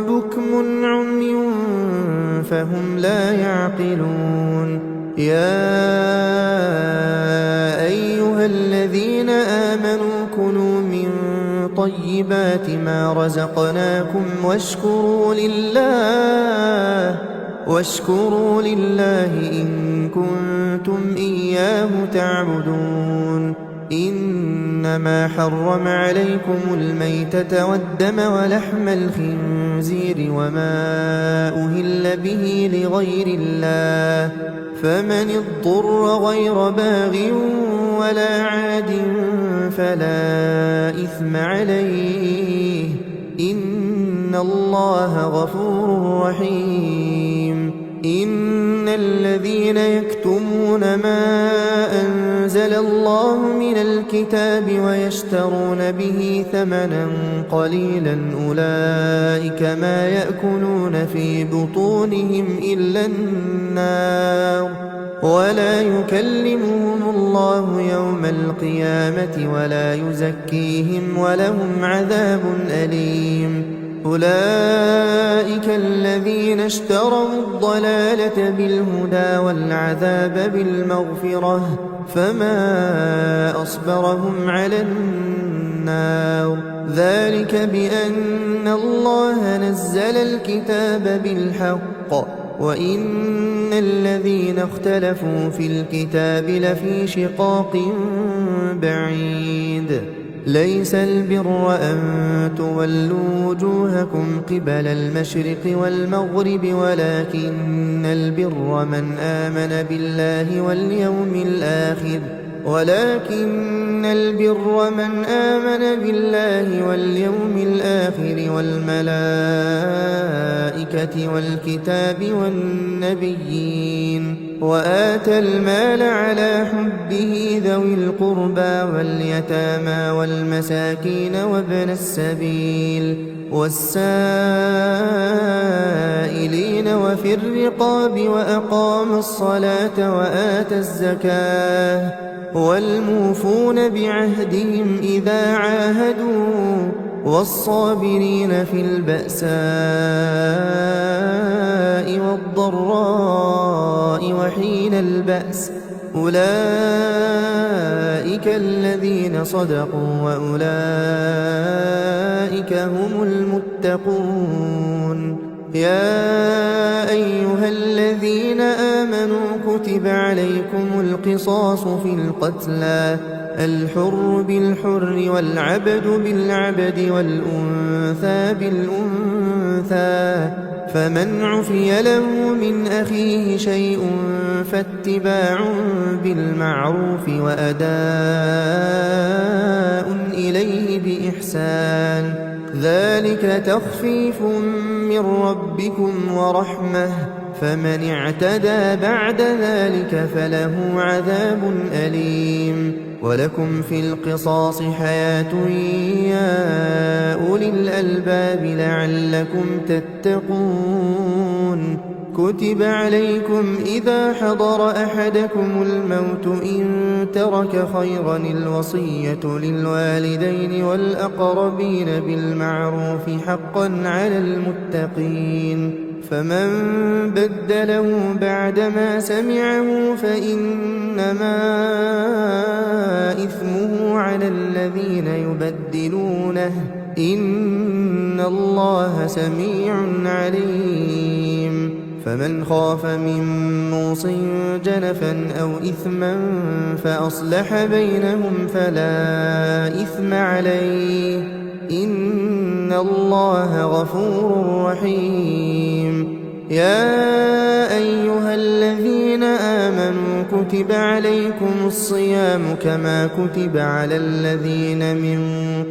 بكم عمي فهم لا يعقلون يا أيها الذين آمنوا كلوا من طيبات ما رزقناكم واشكروا لله إن كنتم إياه تعبدون إنما حرم عليكم الميتة والدم ولحم الخنزير وما أهل به لغير الله فمن اضطر غير باغ ولا عاد فلا إثم عليه إن الله غفور رحيم إن الذين يكتمون ما أنزل الله من الكتاب ويشترون به ثمنا قليلا أولئك ما يأكلون في بطونهم إلا النار ولا يكلمهم الله يوم القيامة ولا يزكيهم ولهم عذاب أليم أولئك الذين اشتروا الضلالة بالهدى والعذاب بالمغفرة فما أصبرهم على النار ذلك بأن الله نزل الكتاب بالحق وإن الذين اختلفوا في الكتاب لفي شقاق بعيد ليس البر أن تولوا وجوهكم قبل المشرق والمغرب ولكن البر من آمن بالله واليوم الآخر والملائكة والكتاب والنبيين وآتى المال على حبه ذوي القربى واليتامى والمساكين وابن السبيل والسائلين وفي الرقاب وأقام الصلاة وآتى الزكاة والموفون بعهدهم إذا عاهدوا والصابرين في البأساء والضراء وحين البأس أولئك الذين صدقوا وأولئك هم المتقون. يا أيها الذين آمنوا كتب عليكم القصاص في القتلى الحر بالحر والعبد بالعبد والأنثى بالأنثى فمن عفي له من أخيه شيء فاتباع بالمعروف وأداء إليه بإحسان ذلك تخفيف من ربكم ورحمة فمن اعتدى بعد ذلك فله عذاب أليم. ولكم في القصاص حياة يا أولي الألباب لعلكم تتقون. كتب عليكم إذا حضر أحدكم الموت إن ترك خيرا الوصية للوالدين والأقربين بالمعروف حقا على المتقين فمن بدله بعدما سمعه فإنما إثمه على الذين يبدلونه إن الله سميع عليم. فمن خاف من موص جنفا أو إثما فأصلح بينهم فلا إثم عليه إن الله غفور رحيم. يا أيها الذين آمنوا كتب عليكم الصيام كما كتب على الذين من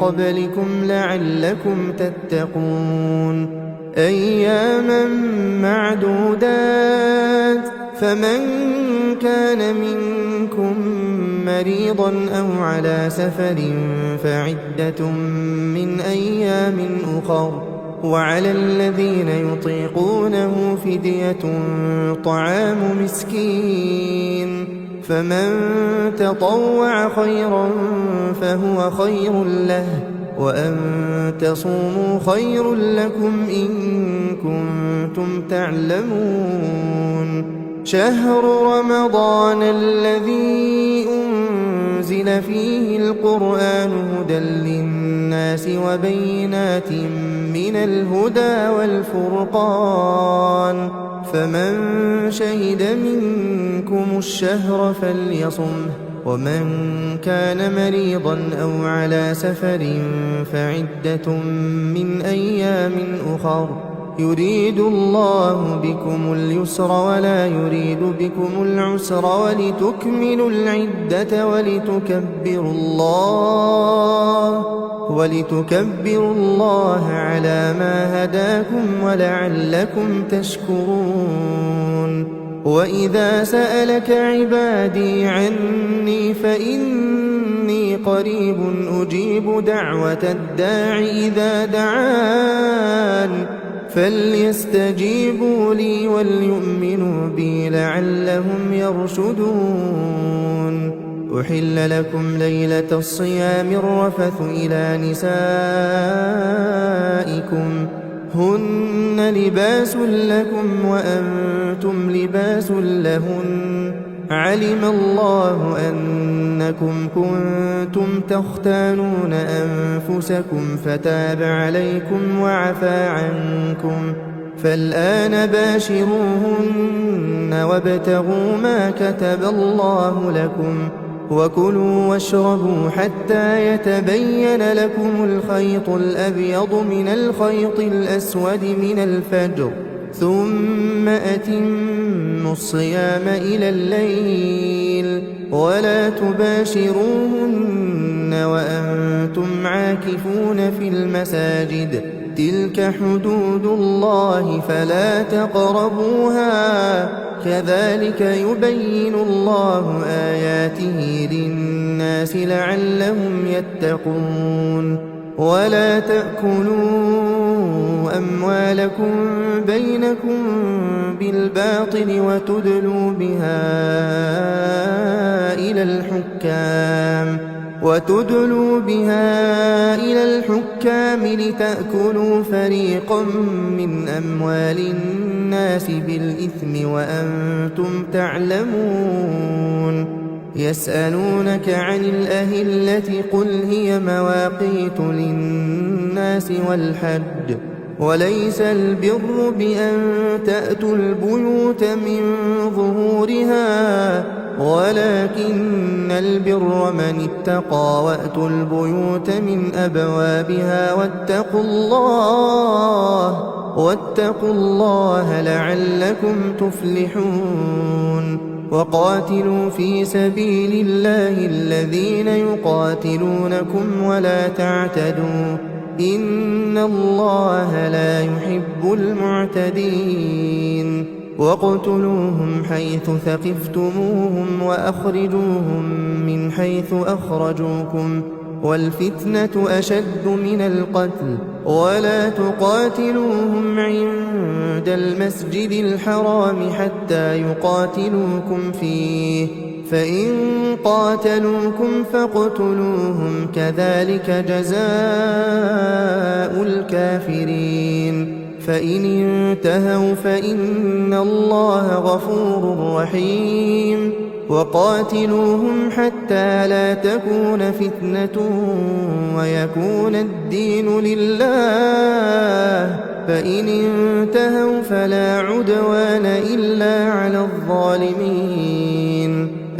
قبلكم لعلكم تتقون. أياما معدودات فمن كان منكم مريضا أو على سفر فعدة من أيام أخر وعلى الذين يطيقونه فدية طعام مسكين فمن تطوع خيرا فهو خير له وأن تصوموا خير لكم إن كنتم تعلمون. شهر رمضان الذي أنزل فيه القرآن هدى للناس وبينات من الهدى والفرقان فمن شهد منكم الشهر فليصمه ومن كان مريضا أو على سفر فعدة من أيام أخر يريد الله بكم اليسر ولا يريد بكم العسر ولتكملوا العدة ولتكبروا الله على ما هداكم ولعلكم تشكرون. وإذا سألك عبادي عني فإني قريب أجيب دعوة الداع إذا دعان فليستجيبوا لي وليؤمنوا بي لعلهم يرشدون. أحل لكم ليلة الصيام الرفث إلى نسائكم هن لباس لكم وأنتم لباس لهن علم الله أنكم كنتم تختانون أنفسكم فتاب عليكم وعفى عنكم فالآن باشروهن وابتغوا ما كتب الله لكم وكلوا واشربوا حتى يتبين لكم الخيط الأبيض من الخيط الأسود من الفجر ثم أتموا الصيام إلى الليل ولا تباشروهن وأنتم عاكفون في المساجد تلك حدود الله فلا تقربوها كذلك يبين الله آياته للناس لعلهم يتقون ولا تأكلوا أموالكم بينكم بالباطل وتدلوا بها إلى الحكام لتأكلوا فريقا من أموال الناس بالإثم وأنتم تعلمون يسألونك عن الأهلة قل هي مواقيت للناس والحج وليس البر بأن تأتوا البيوت من ظهورها ولكن البر من اتقى وأتوا البيوت من أبوابها واتقوا الله لعلكم تفلحون وقاتلوا في سبيل الله الذين يقاتلونكم ولا تعتدوا إن الله لا يحب المعتدين واقتلوهم حيث ثقفتموهم وأخرجوهم من حيث أخرجوكم والفتنة أشد من القتل ولا تقاتلوهم عند المسجد الحرام حتى يقاتلوكم فيه فإن قاتلوكم فاقتلوهم كذلك جزاء الكافرين فإن انتهوا فإن الله غفور رحيم وقاتلوهم حتى لا تكون فتنة ويكون الدين لله فإن انتهوا فلا عدوان إلا على الظالمين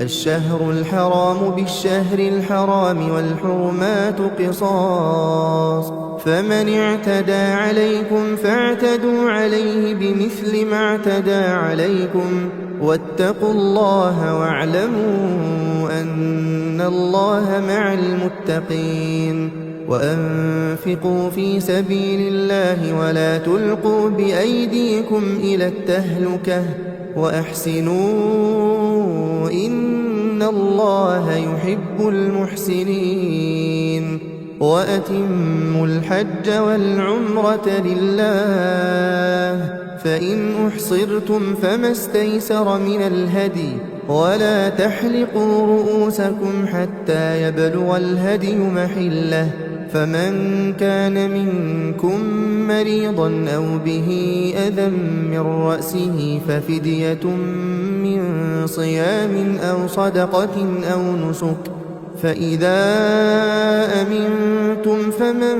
الشهر الحرام بالشهر الحرام والحرمات قصاص فمن اعتدى عليكم فاعتدوا عليه بمثل ما اعتدى عليكم واتقوا الله واعلموا أن الله مع المتقين وأنفقوا في سبيل الله ولا تلقوا بأيديكم إلى التهلكة وأحسنوا إن الله يحب المحسنين وأتموا الحج والعمرة لله فإن أحصرتم فما استيسر من الهدي ولا تحلقوا رؤوسكم حتى يبلغ الهدي محله فمن كان منكم مريضا أو به أذى من رأسه ففدية من صيام أو صدقة أو نسك فإذا أمنتم فمن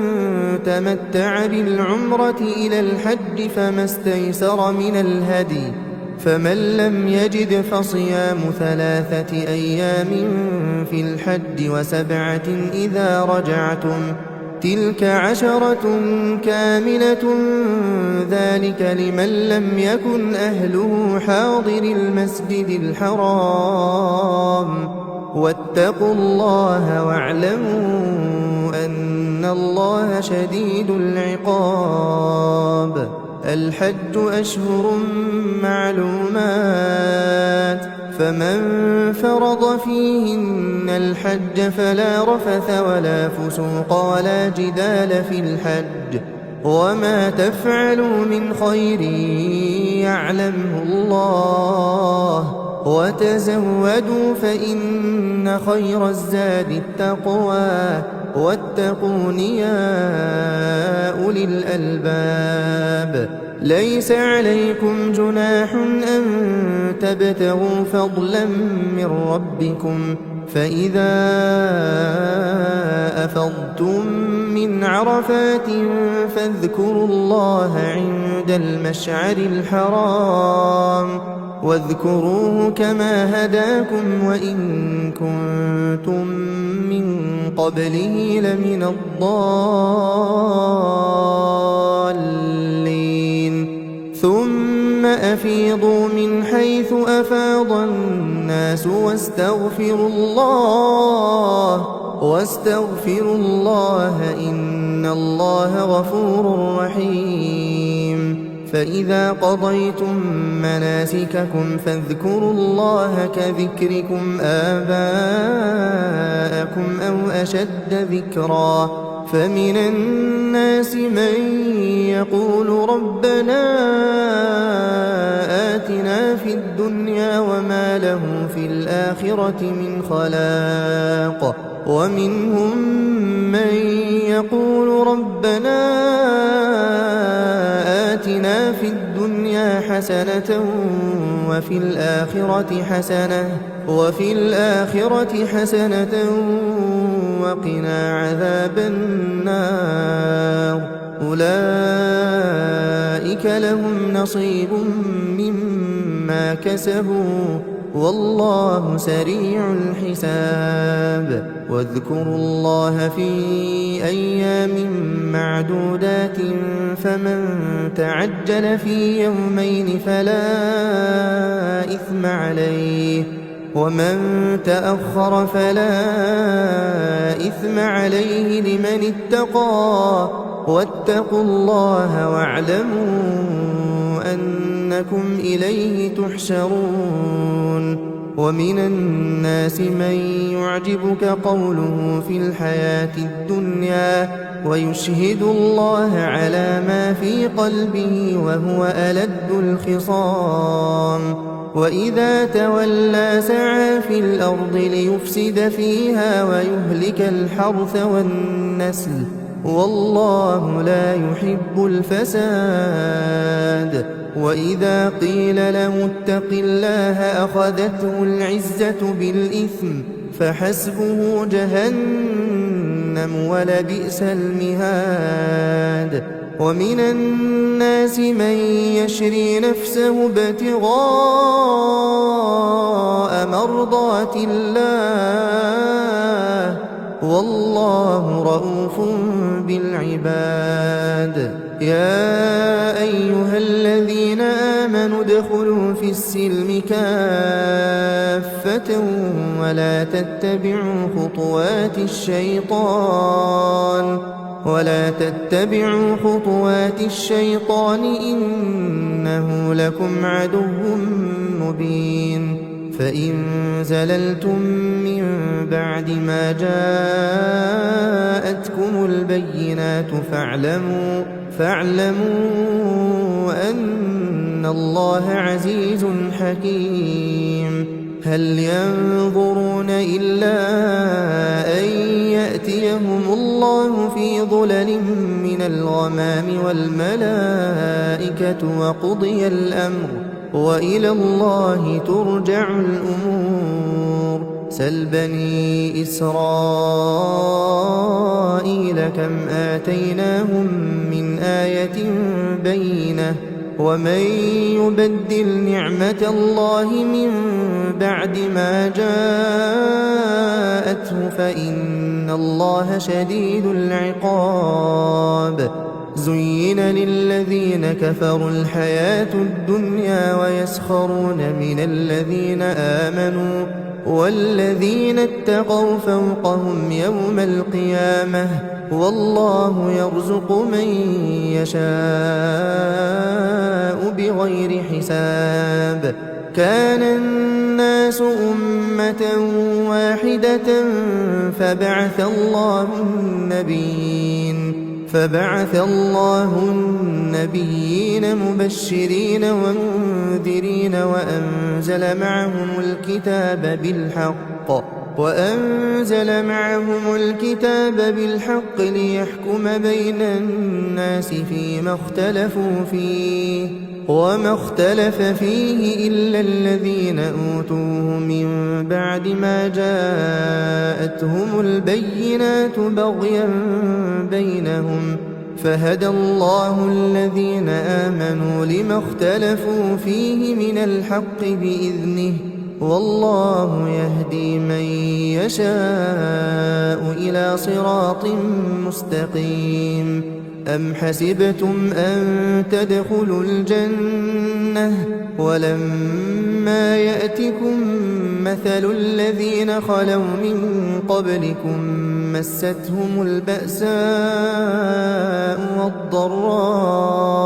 تمتع بالعمرة إلى الحج فما استيسر من الهدي فمن لم يجد فصيام 3 أيام في الحج و7 إذا رجعتم تلك 10 كاملة ذلك لمن لم يكن أهله حاضر المسجد الحرام واتقوا الله واعلموا أن الله شديد العقاب الحج أشهر معلومات فمن فرض فيهن الحج فلا رفث ولا فسوق ولا جدال في الحج وما تفعلوا من خير يعلمه الله وتزودوا فإن خير الزاد التقوى واتقون يا أولي الألباب ليس عليكم جناح أن تبتغوا فضلا من ربكم فإذا أفضتم من عرفات فاذكروا الله عند المشعر الحرام واذكروه كما هداكم وإن كنتم من قبله لمن الضالين ثم أفيضوا من حيث أفاض الناس واستغفروا الله إن الله غفور رحيم فإذا قضيتم مناسككم فاذكروا الله كذكركم آباءكم أو أشد ذكرا فمن الناس من يقول ربنا آتنا في الدنيا وما له في الآخرة من خلاق ومنهم من يقول ربنا آتنا في الدنيا حسنة وفي الآخرة حسنة وقنا عذاب النار أولئك لهم نصيب مما كسبوا والله سريع الحساب واذكروا الله في أيام معدودات فمن تعجل في يومين فلا إثم عليه ومن تأخر فلا إثم عليه لمن اتقى واتقوا الله واعلموا أنكم إليه تحشرون ومن الناس من يعجبك قوله في الحياة الدنيا ويشهد الله على ما في قلبه وهو ألد الخصام وإذا تولى سعى في الأرض ليفسد فيها ويهلك الحرث والنسل والله لا يحب الفساد وإذا قيل له اتق الله أخذته العزة بالإثم فحسبه جهنم ولبئس المهاد ومن الناس من يشري نفسه ابتغاء مرضات الله والله رؤوف بالعباد يا أيها الذين آمنوا ادخلوا في السلم كافة ولا تتبعوا خطوات الشيطان إنه لكم عدو مبين فإن زللتم من بعد ما جاءتكم البينات فاعلموا أن الله عزيز حكيم هل ينظرون إلا أن يأتيهم الله في ظلل من الغمام والملائكة وقضي الأمر وإلى الله ترجع الأمور سل بني إسرائيل كم آتيناهم من آية بينة ومن يبدل نعمة الله من بعد ما جاءته فإن الله شديد العقاب زين للذين كفروا الحياة الدنيا ويسخرون من الذين آمنوا والذين اتقوا فوقهم يوم القيامة والله يرزق من يشاء بغير حساب كان الناس أمة واحدة فبعث الله النبيين مبشرين ومنذرين وأنزل معهم الكتاب بالحق ليحكم بين الناس فيما اختلفوا فيه وما اختلف فيه إلا الذين أوتوه من بعد ما جاءتهم البينات بغيا بينهم فهدى الله الذين آمنوا لما اختلفوا فيه من الحق بإذنه والله يهدي من يشاء إلى صراط مستقيم أم حسبتم أن تدخلوا الجنة ولما يأتكم مثل الذين خلوا من قبلكم مستهم البأساء والضراء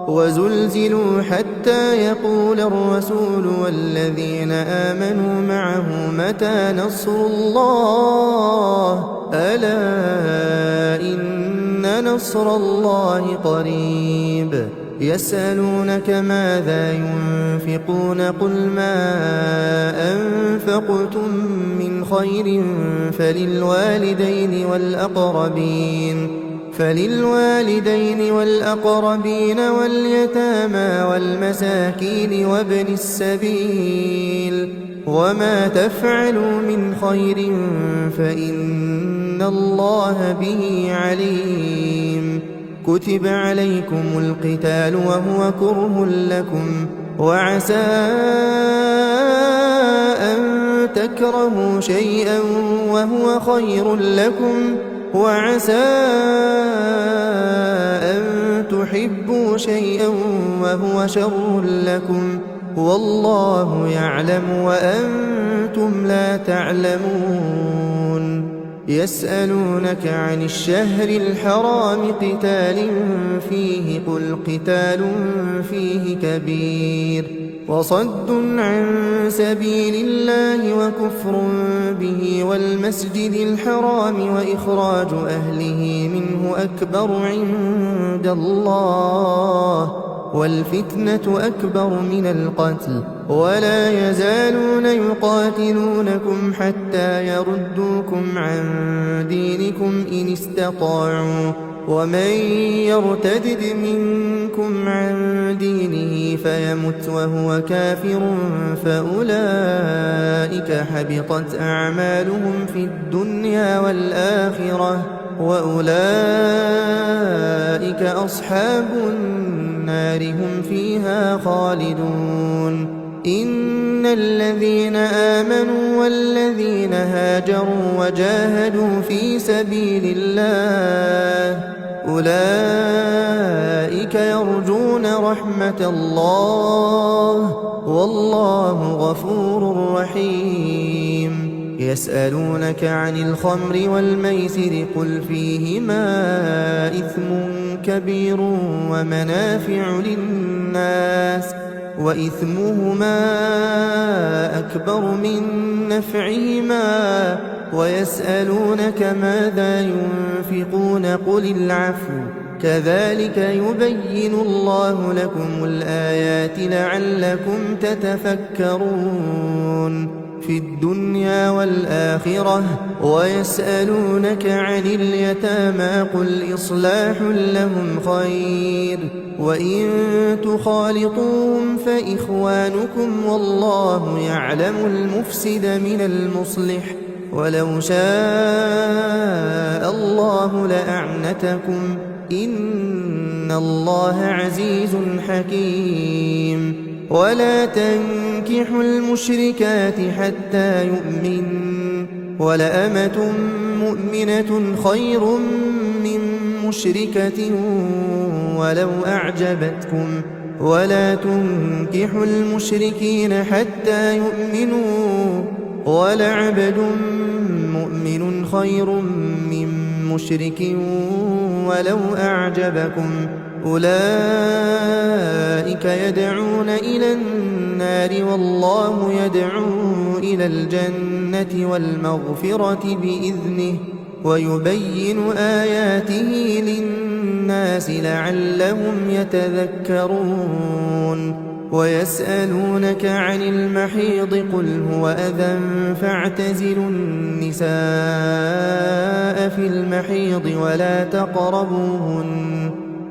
وزلزلوا حتى يقول الرسول والذين آمنوا معه متى نصر الله ألا إن نصر الله قريب يسألونك ماذا ينفقون قل ما أنفقتم من خير فللوالدين والأقربين واليتامى والمساكين وابن السبيل وما تفعلوا من خير فإن الله به عليم كتب عليكم القتال وهو كره لكم وعسى أن تكرهوا شيئا وهو خير لكم وعسى أن تحبوا شيئا وهو شر لكم والله يعلم وأنتم لا تعلمون يسألونك عن الشهر الحرام قتال فيه قل قتال فيه كبير وصد عن سبيل الله وكفر به والمسجد الحرام وإخراج أهله منه أكبر عند الله والفتنة أكبر من القتل ولا يزالون يقاتلونكم حتى يردوكم عن دينكم إن استطاعوا ومن يرتد منكم عن دينه فيمت وهو كافر فأولئك حبطت أعمالهم في الدنيا والآخرة وأولئك أصحاب النار هم فيها خالدون إن الذين آمنوا والذين هاجروا وجاهدوا في سبيل الله أولئك يرجون رحمة الله والله غفور رحيم يسألونك عن الخمر والميسر قل فيهما إثم كبير ومنافع للناس وإثمهما أكبر من نفعهما ويسألونك ماذا ينفقون قل العفو كذلك يبين الله لكم الآيات لعلكم تتفكرون في الدنيا والآخرة ويسألونك عن اليتامى قل إصلاح لهم خير وإن تخالطوهم فإخوانكم والله يعلم المفسد من المصلح ولو شاء الله لأعنتكم إن الله عزيز حكيم ولا تنكحوا المشركات حتى يؤمن ولأمة مؤمنة خير من مشركة ولو أعجبتكم ولا تنكحوا المشركين حتى يؤمنوا ولعبد مؤمن خير من مشرك ولو أعجبكم أولئك يدعون إلى النار والله يدعو إلى الجنة والمغفرة بإذنه ويبين آياته للناس لعلهم يتذكرون ويسألونك عن المحيض قل هو أذى فاعتزلوا النساء في المحيض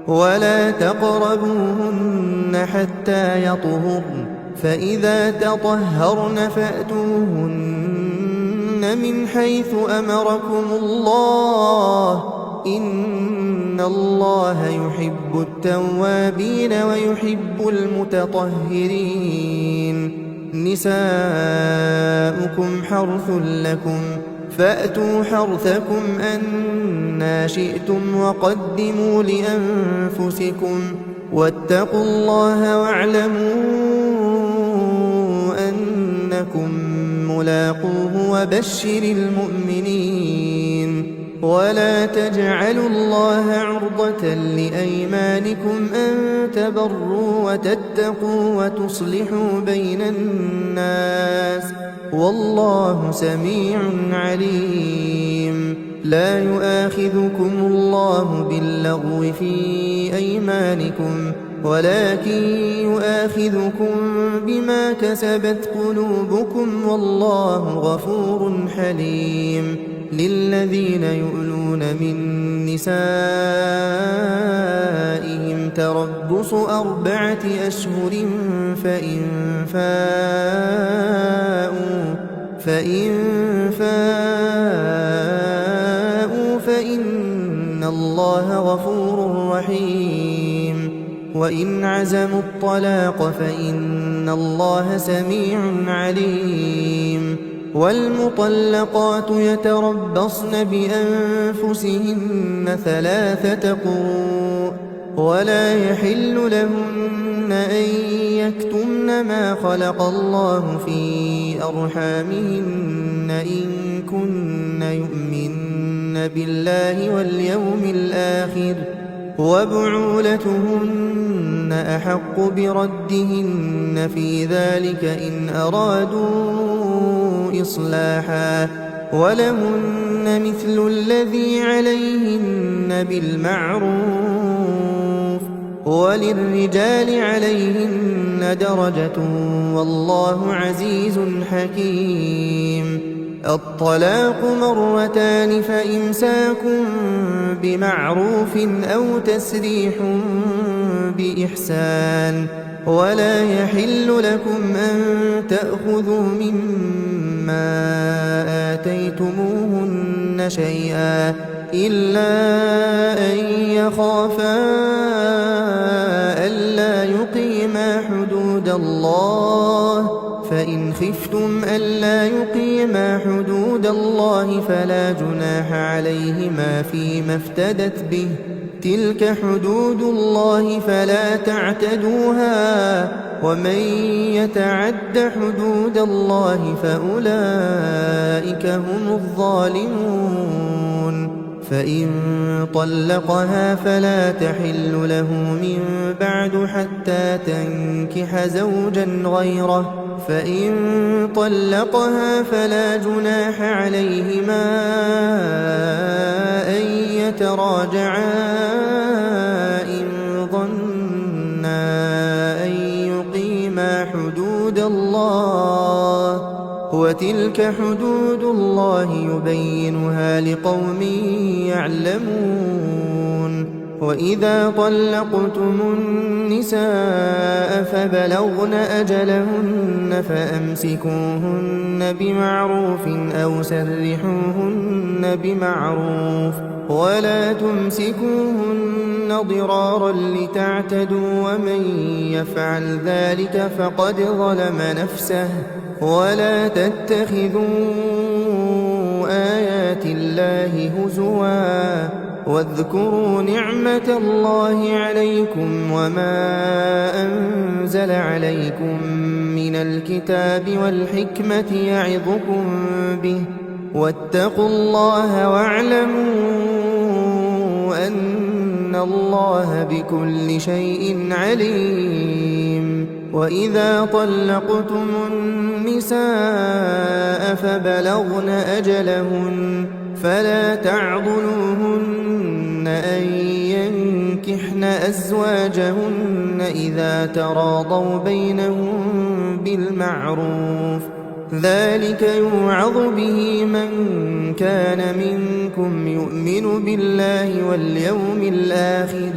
ولا تقربوهن حتى يطهرن فإذا تطهرن فأتوهن من حيث أمركم الله إن الله يحب التوابين ويحب المتطهرين نساؤكم حرث لكم فأتوا حرثكم أنى شئتم وقدموا لأنفسكم واتقوا الله واعلموا أنكم ملاقوه وبشر المؤمنين ولا تجعلوا الله عرضة لأيمانكم أن تبروا وتتقوا وتصلحوا بين الناس والله سميع عليم لا يؤاخذكم الله باللغو في أيمانكم ولكن يؤاخذكم بما كسبت قلوبكم والله غفور حليم للذين يؤلون من نسائهم تربص 4 أشهر فإن فاءوا فإن الله غفور رحيم وإن عزموا الطلاق فإن الله سميع عليم والمطلقات يتربصن بأنفسهن 3 قروء ولا يحل لهن أن يكتمن ما خلق الله في أرحامهن إن كن يؤمن بالله واليوم الآخر وبعولتهن أحق بردهن في ذلك إن أرادوا إصلاحا ولهن مثل الذي عليهن بالمعروف وللرجال عليهن درجة والله عزيز حكيم الطلاق 2 مرتان فإمساك بمعروف أو تسريح بإحسان ولا يحل لكم أن تأخذوا مما آتيتموهن شيئا إلا أن يخافا ألا يقيما حدود الله فإن خفتم ألا يقيما حدود الله فلا جناح عليهما فيما افتدت به تلك حدود الله فلا تعتدوها ومن يتعد حدود الله فأولئك هم الظالمون فإن طلقها فلا تحل له من بعد حتى تنكح زوجا غيره فإن طلقها فلا جناح عليهما أن يتراجعا إن ظنا أن يقيما حدود الله وتلك حدود الله يبينها لقوم يعلمون وإذا طلقتم النساء فبلغن أجلهن فأمسكوهن بمعروف أو سرحوهن بمعروف ولا تمسكوهن ضرارا لتعتدوا ومن يفعل ذلك فقد ظلم نفسه ولا تتخذوا آيات الله هزوا واذكروا نعمة الله عليكم وما أنزل عليكم من الكتاب والحكمة يعظكم به واتقوا الله واعلموا أن الله بكل شيء عليم وإذا طلقتم النساء فبلغن أجلهن فلا تعضلوهن أن ينكحن أزواجهن إذا تراضوا بينهم بالمعروف ذلك يوعظ به من كان منكم يؤمن بالله واليوم الآخر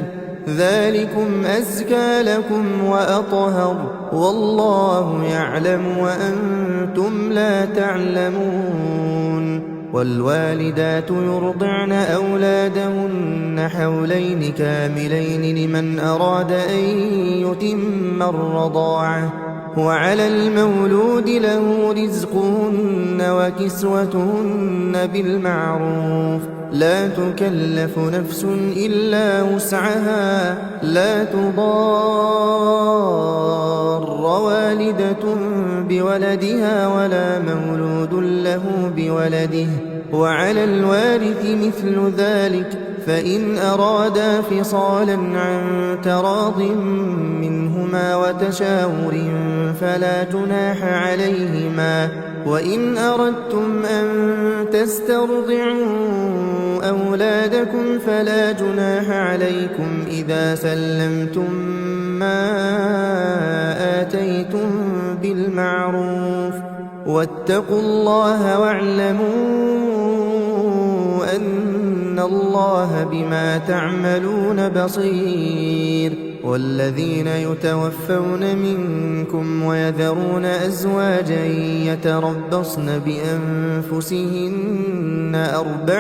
ذلكم أزكى لكم وأطهر والله يعلم وأنتم لا تعلمون والوالدات يرضعن أولادهن حولين كاملين لمن أراد أن يتم الرضاعة وعلى المولود له رزقهن وكسوتهن بالمعروف لا تكلف نفس إلا وسعها لا تضار والدة بولدها ولا مولود له بولده وعلى الوارث مثل ذلك فإن أرادا فصالا عن تراض منهما وتشاور فلا جناح عليهما وإن أردتم أن تسترضعوا أولادكم فلا جناح عليكم إذا سلمتم ما آتيتم بالمعروف واتقوا الله واعلموا أن الله بما تعملون بصير والذين يتوفون منكم ويذرون أزواجا يتربصن بأنفسهن 4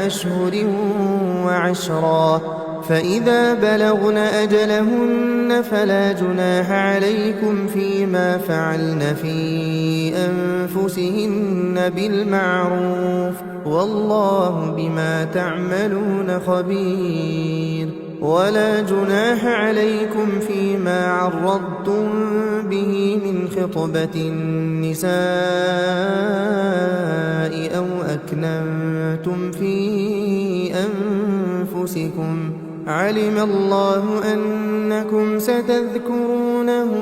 أشهر وعشرا فإذا بلغن أجلهن فلا جناح عليكم فيما فعلن في أنفسهن بالمعروف والله بما تعملون خبير ولا جناح عليكم فيما عرضتم به من خطبة النساء أو أكننتم في أنفسكم علم الله أنكم ستذكرونهن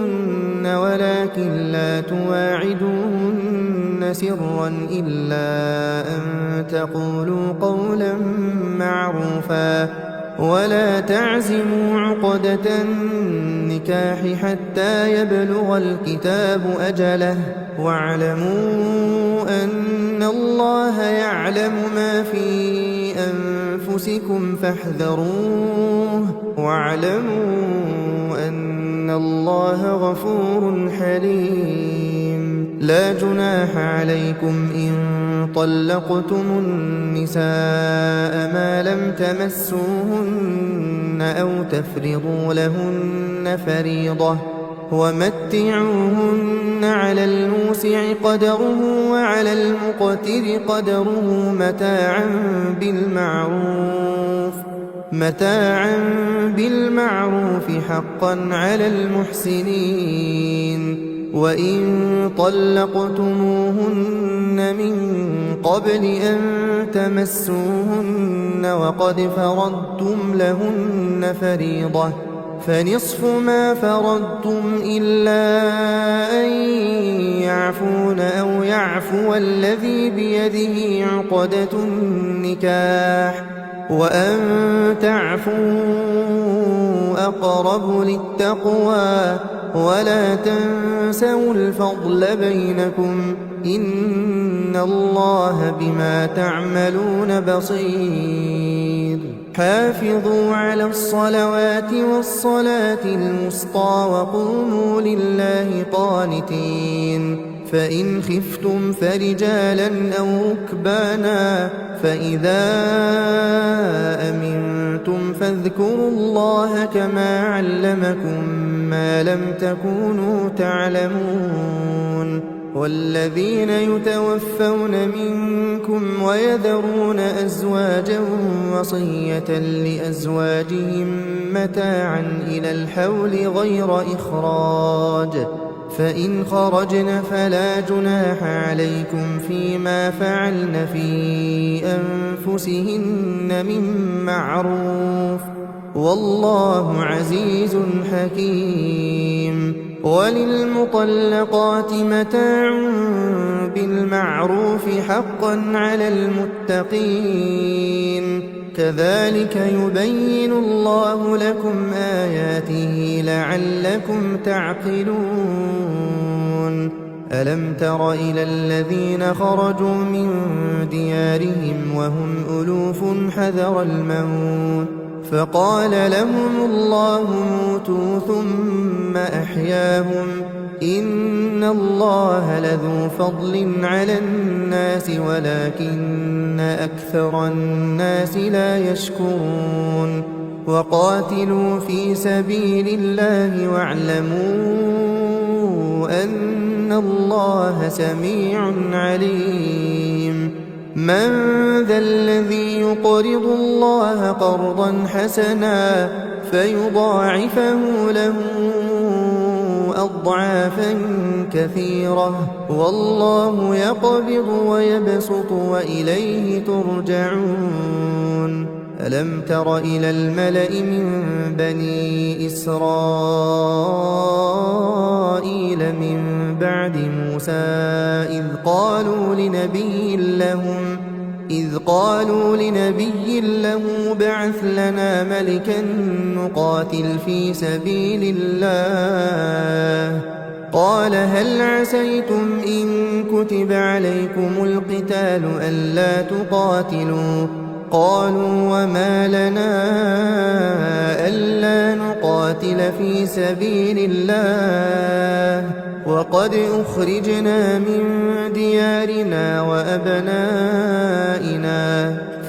ولكن لا تواعدوهن سرا إلا أن تقولوا قولا معروفا ولا تعزموا عقدة النكاح حتى يبلغ الكتاب أجله واعلموا أن الله يعلم ما في أنفسكم فاحذروه واعلموا أن الله غفور حليم لا جناح عليكم إن طلقتم النساء ما لم تمسوهن أو تفرضوا لهن فريضة ومتعوهن على الموسع قدره وعلى المقتر قدره متاعا بالمعروف حقا على المحسنين وإن طلقتموهن من قبل أن تمسوهن وقد فرضتم لهن فريضة فنصف ما فرضتم إلا أن يعفون أو يعفو الذي بيده عقدة النكاح وأن تعفوا أقرب للتقوى ولا تنسوا الفضل بينكم إن الله بما تعملون بصير حافظوا على الصلوات والصلاة الوسطى وقوموا لله قانتين فإن خفتم فرجالا أو ركبانا فإذا أمنتم فاذكروا الله كما علمكم ما لم تكونوا تعلمون والذين يتوفون منكم ويذرون أزواجا وصية لأزواجهم متاعا إلى الحول غير إخراج فإن خرجن فلا جناح عليكم فيما فعلن في أنفسهن من معروف والله عزيز حكيم وللمطلقات متاع بالمعروف حقا على المتقين كذلك يبين الله لكم آياته لعلكم تعقلون ألم تر إلى الذين خرجوا من ديارهم وهم ألوف حذر الموت فقال لهم الله موتوا ثم أحياهم إن الله لذو فضل على الناس ولكن أكثر الناس لا يشكرون وقاتلوا في سبيل الله واعلموا أن الله سميع عليم من ذا الذي يقرض الله قرضا حسنا فيضاعفه له أضعافا كثيرة والله يقبض ويبسط وإليه ترجعون ألم تر إلى الملأ من بني إسرائيل من بعد موسى إذ قالوا لنبي له بعث لنا ملكا نقاتل في سبيل الله قال هل عسيتم إن كتب عليكم القتال ألا تقاتلوا قالوا وما لنا ألا نقاتل في سبيل الله وقد أخرجنا من ديارنا وأبنائنا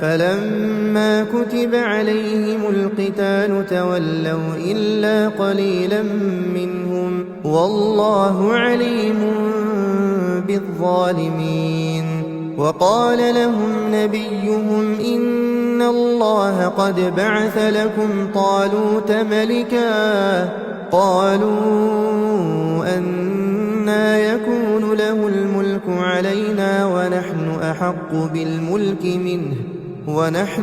فلما كتب عليهم القتال تولوا إلا قليلا منهم والله عليم بالظالمين وقال لهم نبيهم إن الله قد بعث لكم طالوت ملكا قالوا أنى يكون له الملك علينا ونحن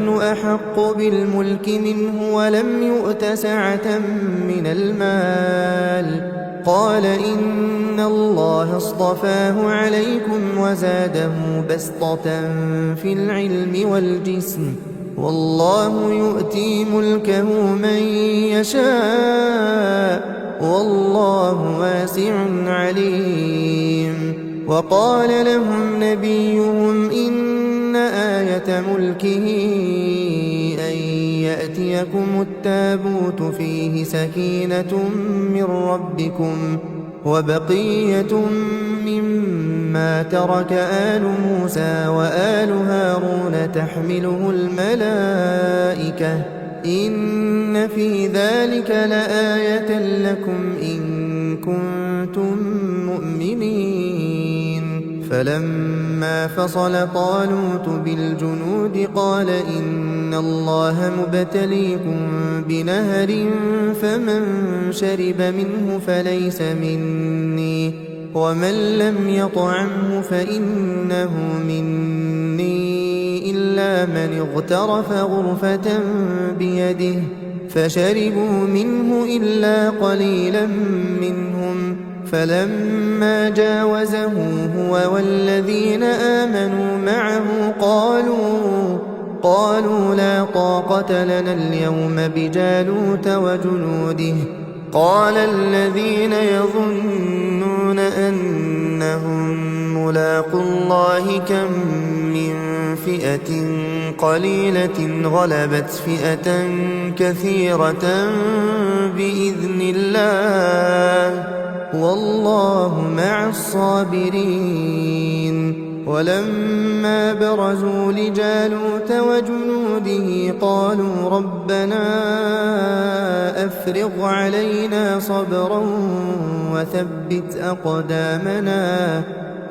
أحق بالملك منه ولم يؤت سعة من المال قال إن الله اصطفاه عليكم وزاده بسطة في العلم والجسم والله يؤتي ملكه من يشاء والله واسع عليم وقال لهم نبيهم إن آية ملكه أن يأتيكم التابوت فيه سكينة من ربكم وبقية مما ترك آل موسى وآل هارون تحمله الملائكة إن في ذلك لآية لكم إن كنتم مؤمنين فلما فصل طالوت بالجنود قال إن الله مبتليكم بنهر فمن شرب منه فليس مني ومن لم يطعمه فإنه مني إلا من اغترف غرفة بيده فشربوا منه إلا قليلا منهم فلما جاوزه هو والذين آمنوا معه قالوا لا طاقة لنا اليوم بجالوت وجنوده قال الذين يظنون أنهم ملاقو الله كم من فئة قليلة غلبت فئة كثيرة بإذن الله والله مع الصابرين ولما برزوا لجالوت وجنوده قالوا ربنا أفرغ علينا صبرا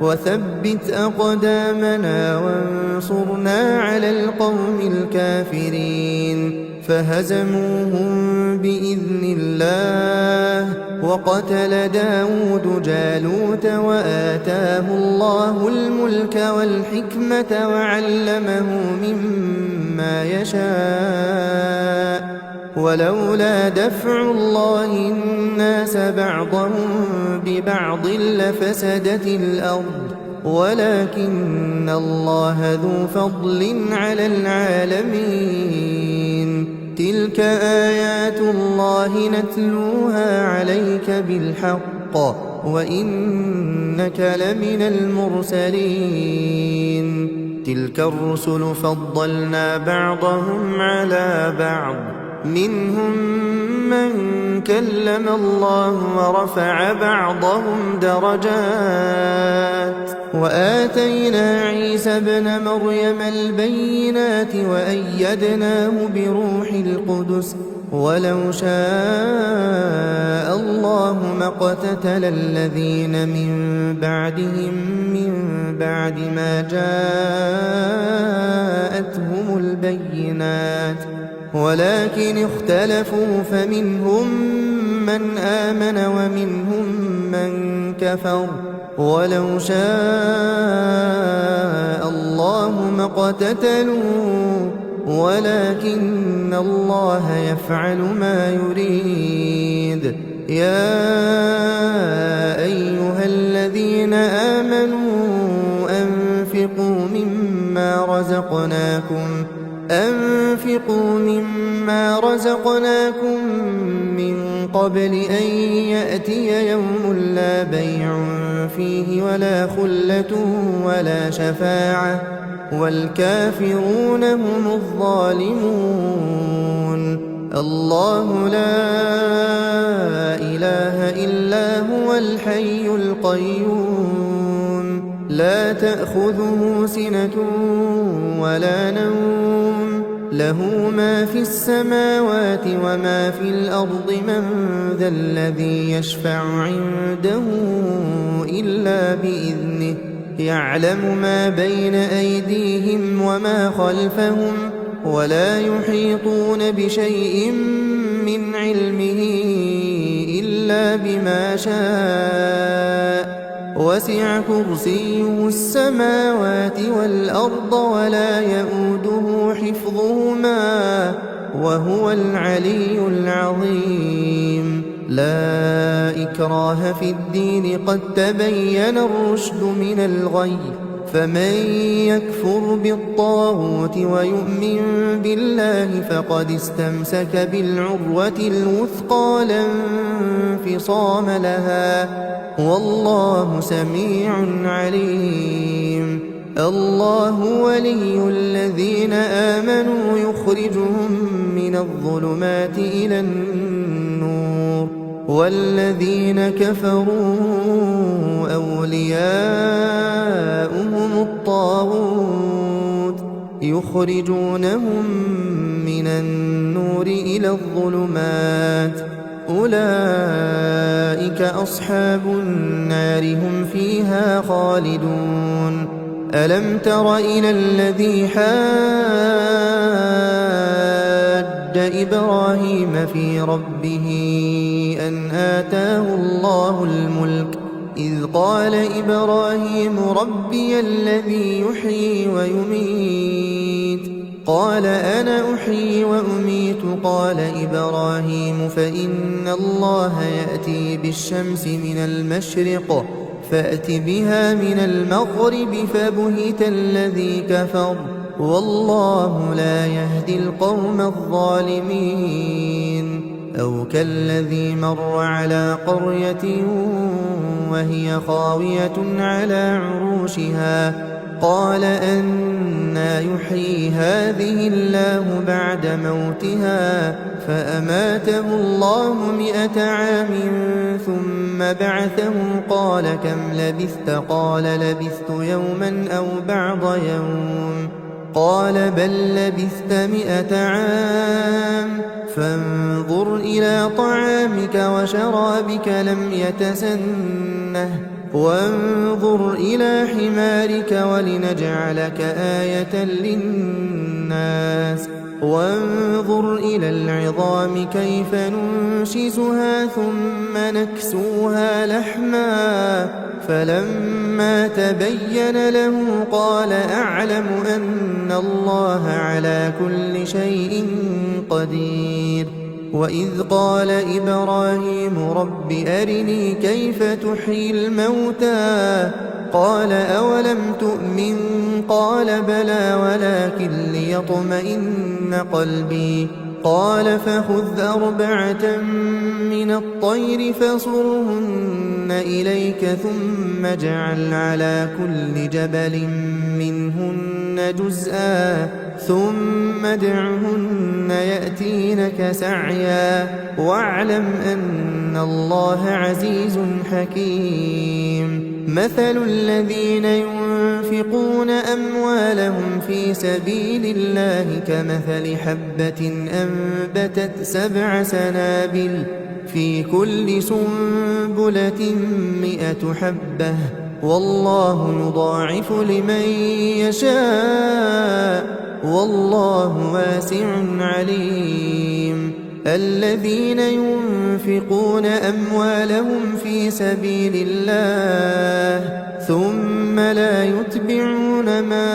وثبت أقدامنا وانصرنا على القوم الكافرين فهزموهم بإذن الله وقتل داود جالوت وآتاه الله الملك والحكمة وعلمه مما يشاء ولولا دفع الله الناس بعضهم ببعض لفسدت الأرض ولكن الله ذو فضل على العالمين تلك آيات الله نتلوها عليك بالحق وإنك لمن المرسلين تلك الرسل فضلنا بعضهم على بعض منهم من كلم الله ورفع بعضهم درجات وآتينا عيسى ابن مريم البينات وأيدناه بروح القدس ولو شاء الله ما اقتتل الذين من بعدهم من بعد ما جاءتهم البينات ولكن اختلفوا فمنهم من آمن ومنهم من كفر ولو شاء الله ما اقتتلوا ولكن الله يفعل ما يريد يا أيها الذين آمنوا أنفقوا مما رزقناكم من قبل أن يأتي يوم لا بيع فيه ولا خلة ولا شفاعة والكافرون هم الظالمون الله لا إله إلا هو الحي القيوم لا تأخذه سنة ولا نوم له ما في السماوات وما في الأرض من ذا الذي يشفع عنده إلا بإذنه يعلم ما بين أيديهم وما خلفهم ولا يحيطون بشيء من علمه إلا بما شاء وسع كرسيه السماوات والأرض ولا يؤوده حفظهما وهو العلي العظيم لا إكراه في الدين قد تبين الرشد من الغي فمن يكفر بالطاغوت ويؤمن بالله فقد استمسك بالعروة الوثقى لا انفصام لها والله سميع عليم الله ولي الذين آمنوا يخرجهم من الظلمات إلى النور والذين كفروا أولياؤهم الطاغوت يخرجونهم من النور إلى الظلمات أولئك أصحاب النار هم فيها خالدون ألم تر إلى الذي حاج إبراهيم في ربه أن آتاه الله الملك إذ قال إبراهيم ربي الذي يحيي ويميت قال أنا أحيي وأميت قال إبراهيم فإن الله يأتي بالشمس من المشرق فأت بها من المغرب فبهت الذي كفر والله لا يهدي القوم الظالمين أو كالذي مر على قرية وهي خاوية على عروشها قال أنى يحيي هذه الله بعد موتها فأماته الله 100 عام ثم بعثه قال كم لبثت قال لبثت يوما أو بعض يوم قال بل لبثت 100 عام فانظر إلى طعامك وشرابك لم يتسنه وانظر إلى حمارك ولنجعلك آية للناس وانظر إلى العظام كيف ننشزها ثم نكسوها لحما فلما تبين له قال أعلم أن الله على كل شيء قدير وإذ قال إبراهيم رب أرني كيف تحيي الموتى قال أولم تؤمن قال بلى ولكن ليطمئن قلبي قال فخذ 4 من الطير فصرهن إليك ثم اجعل على كل جبل منهن جزءا ثم ادعهن يأتينك سعيا واعلم أن الله عزيز حكيم. مثل الذين ينفقون أموالهم في سبيل الله كمثل حبة أنبتت 7 سنابل في كل سنبلة 100 حبة والله يضاعف لمن يشاء والله واسع عليم. الذين ينفقون أموالهم في سبيل الله ثم لا يتبعون ما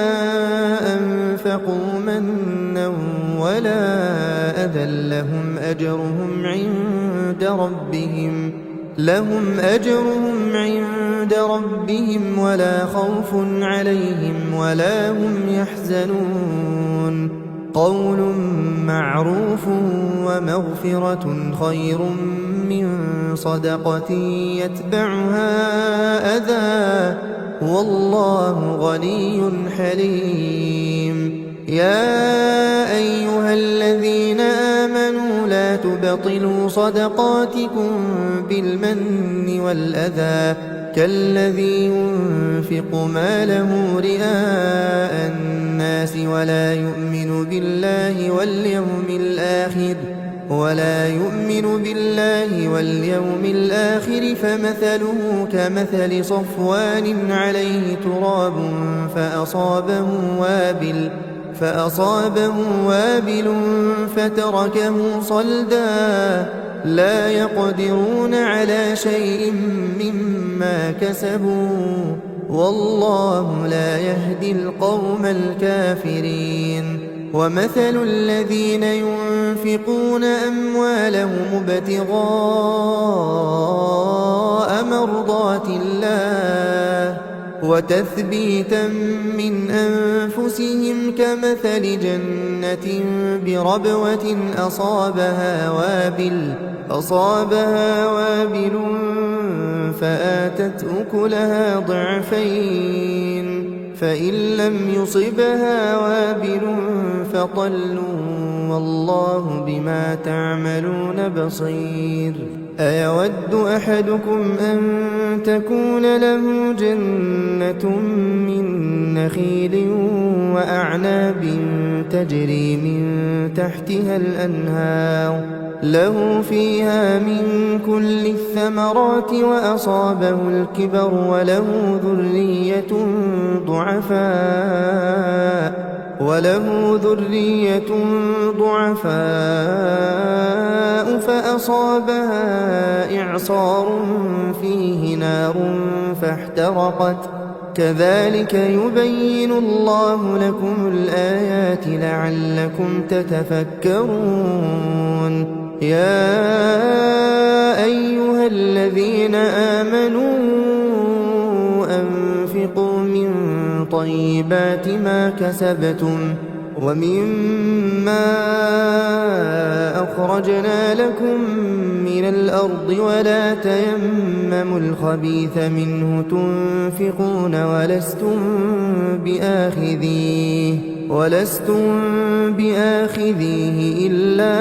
أنفقوا منا ولا أذى لهم أجرهم عند ربهم ولا خوف عليهم ولا هم يحزنون. قول معروف ومغفرة خير من صدقة يتبعها أذى والله غني حليم. يا أيها الذين آمنوا لا تبطلوا صدقاتكم بالمن والأذى كالذي ينفق ماله رئاء الناس ولا يؤمن بالله واليوم الآخر فمثله كمثل صفوان عليه تراب فأصابه وابل فتركه صلدا لا يقدرون على شيء مما كسبوا والله لا يهدي القوم الكافرين. ومثل الذين ينفقون أموالهم ابتغاء مرضات الله وتثبيتا من أنفسهم كمثل جنة بربوة أصابها وابل فآتت أكلها ضعفين فإن لم يصبها وابل فطل والله بما تعملون بصير. أيود أحدكم أن تكون له جنة من نخيل وأعناب تجري من تحتها الأنهار له فيها من كل الثمرات وأصابه الكبر وله ذرية ضعفاء فأصابها إعصار فيه نار فاحترقت كذلك يبين الله لكم الآيات لعلكم تتفكرون. يا أيها الذين آمنوا أنفقوا من طيبات ما كسبتم ومما أخرجنا لكم من الأرض ولا تيمموا الخبيث منه تنفقون ولستم بآخذيه إلا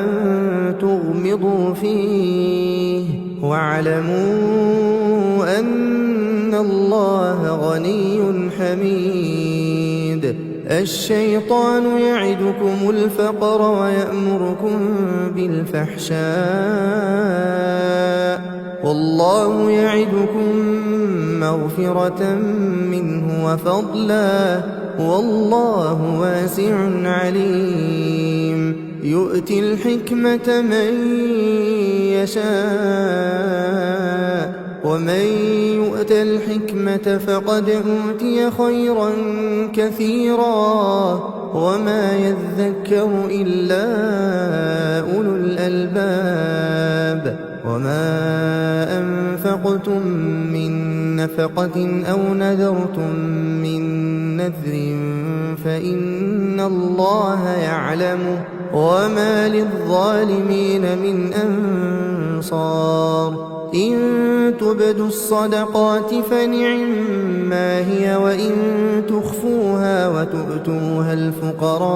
أن تغمضوا فيه واعلموا أن الله غني حميد. الشيطان يعدكم الفقر ويأمركم بالفحشاء والله يعدكم مغفرة منه وفضلا والله واسع عليم. يؤتي الحكمة من يشاء ومن يؤت الحكمة فقد أوتي خيرا كثيرا وما يذكر إلا أولو الألباب. وما أنفقتم من نفقة أو نذرتم من نذر فإن الله يعلمه وما للظالمين من أنصار. إن تبدوا الصدقات فنعما هي وإن تخفوها وتؤتوها الفقراء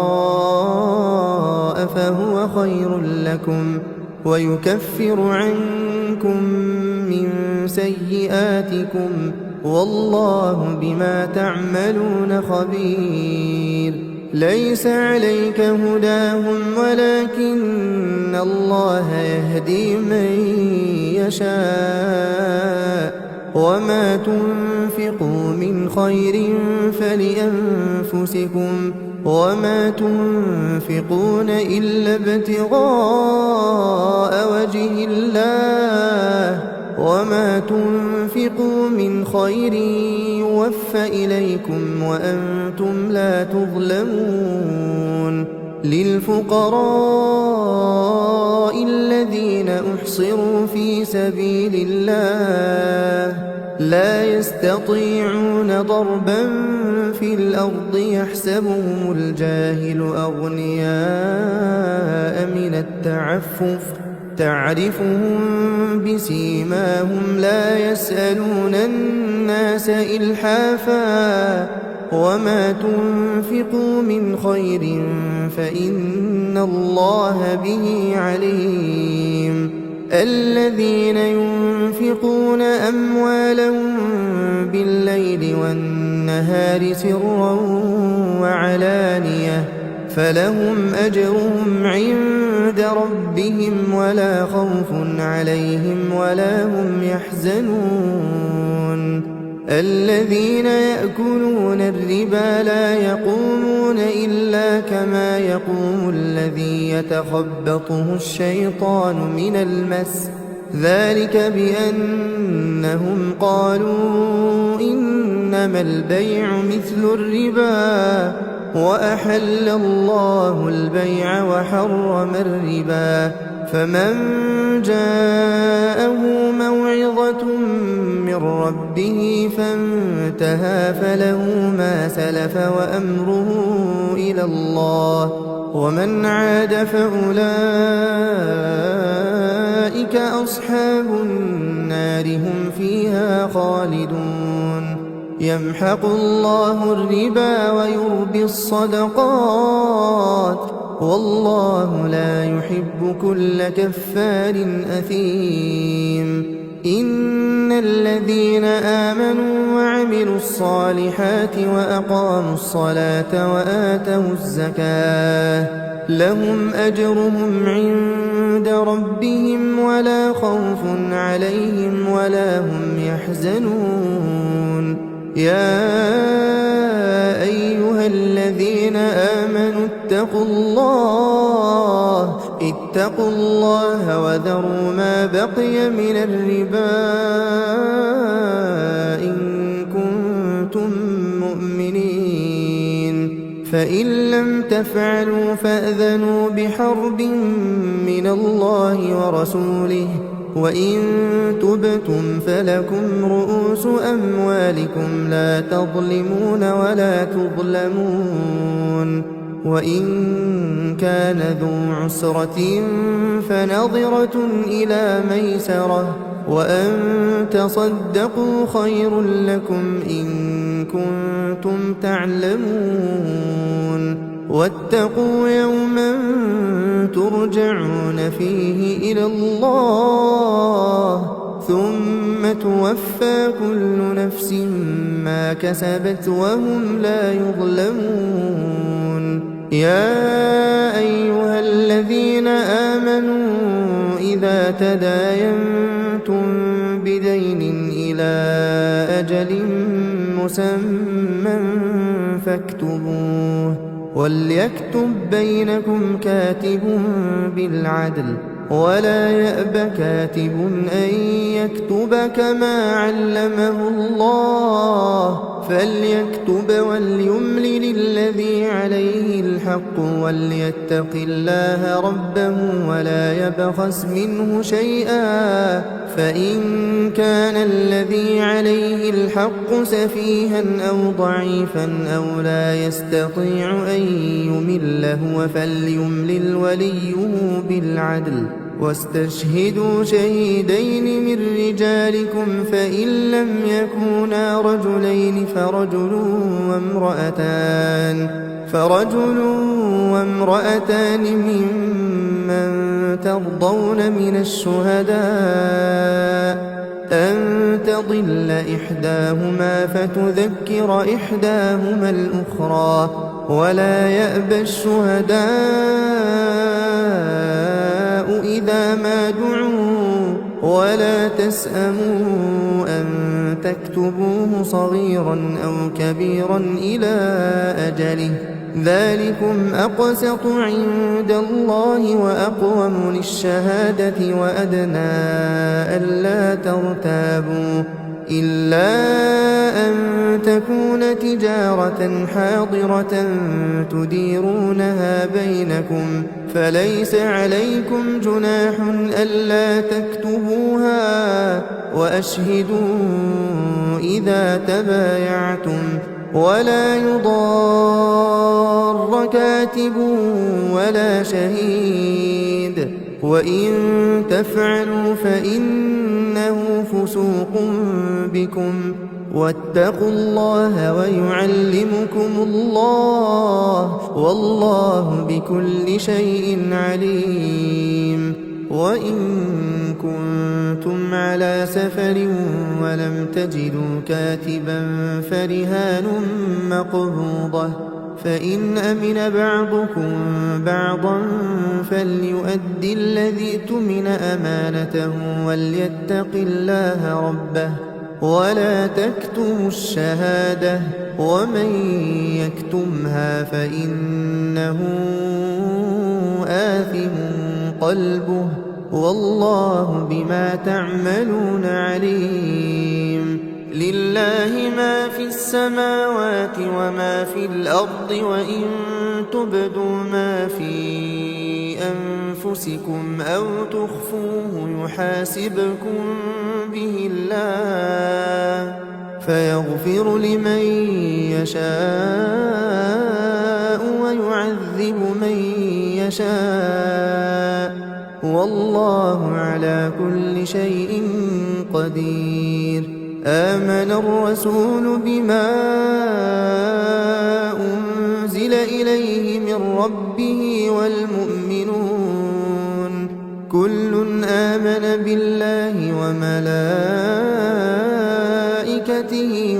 فهو خير لكم ويكفر عنكم من سيئاتكم والله بما تعملون خبير ليس عليك هداهم ولكن الله يهدي من يشاء وما تنفقوا من خير فلأنفسكم وما تنفقون إلا ابتغاء وجه الله وما تنفقوا من خير يوفى إليكم وأنتم لا تظلمون للفقراء الذين أحصروا في سبيل الله لا يستطيعون ضربا في الأرض يحسبهم الجاهل أغنياء من التعفف تعرفهم بسيماهم لا يسألون الناس إلحافا وما تنفقوا من خير فإن الله به عليم الذين ينفقون أموالهم بالليل والنهار سرا وعلانية فلهم أجرهم عند ربهم ولا خوف عليهم ولا هم يحزنون الذين يأكلون الربا لا يقومون إلا كما يقوم الذي يتخبطه الشيطان من المس ذلك بأنهم قالوا إنما البيع مثل الربا وأحل الله البيع وحرم الربا فمن جاءه موعظة من ربه فانتهى فله ما سلف وأمره إلى الله ومن عاد فأولئك أصحاب النار هم فيها خالدون يمحق الله الربا ويربي الصدقات والله لا يحب كل كفار أثيم إن الذين آمنوا وعملوا الصالحات وأقاموا الصلاة وآتوا الزكاة لهم أجرهم عند ربهم ولا خوف عليهم ولا هم يحزنون يا أيها الذين آمنوا اتقوا الله وذروا ما بقي من الربا إن كنتم مؤمنين فإن لم تفعلوا فأذنوا بحرب من الله ورسوله وإن تبتم فلكم رؤوس أموالكم لا تظلمون ولا تظلمون وإن كان ذو عسرة فنظرة إلى ميسرة وأن تصدقوا خير لكم إن كنتم تعلمون واتقوا يوما ترجعون فيه إلى الله ثم توفى كل نفس ما كسبت وهم لا يظلمون يا أيها الذين آمنوا إذا تداينتم بدين إلى أجل مسمى فاكتبوه وليكتب بينكم كاتب بالعدل ولا يأب كاتب أن يكتب كما علمه الله فليكتب وليملل الذي عليه الحق وليتق الله ربه ولا يبخس منه شيئا فإن كان الذي عليه الحق سفيها أو ضعيفا أو لا يستطيع أن يمل هو فليملل وليه بالعدل واستشهدوا شهيدين من رجالكم فإن لم يكونا رجلين فرجل وامرأتان ممن ترضون من الشهداء أن تضل إحداهما فتذكر إحداهما الأخرى ولا يأبى الشهداء إذا ما دعوا ولا تسأموا أن تكتبوه صغيرا أو كبيرا إلى أجله ذلكم أقسط عند الله وأقوم للشهادة وأدنى ألا ترتابوا إلا أن تكون تجارة حاضرة تديرونها بينكم فليس عليكم جناح ألا تكتبوها وأشهدوا إذا تبايعتم ولا يضار كاتب ولا شهيد وإن تفعلوا فإنه فسوق بكم واتقوا الله ويعلمكم الله والله بكل شيء عليم وإن كنتم على سفر ولم تجدوا كاتبا فرهان مقبوضة فإن أمن بعضكم بعضا فليؤدي الذي اؤتمن أمانته وليتق الله ربه ولا تكتموا الشهادة ومن يكتمها فإنه آثم قلبه والله بما تعملون عليم لله ما في السماوات وما في الأرض وإن تبدوا ما في أنفسكم أو تخفوه يحاسبكم به الله فيغفر لمن يشاء ويعذب من يشاء والله على كل شيء قدير آمن الرسول بما أنزل إليه من ربه والمؤمنون كل آمن بالله وملائكته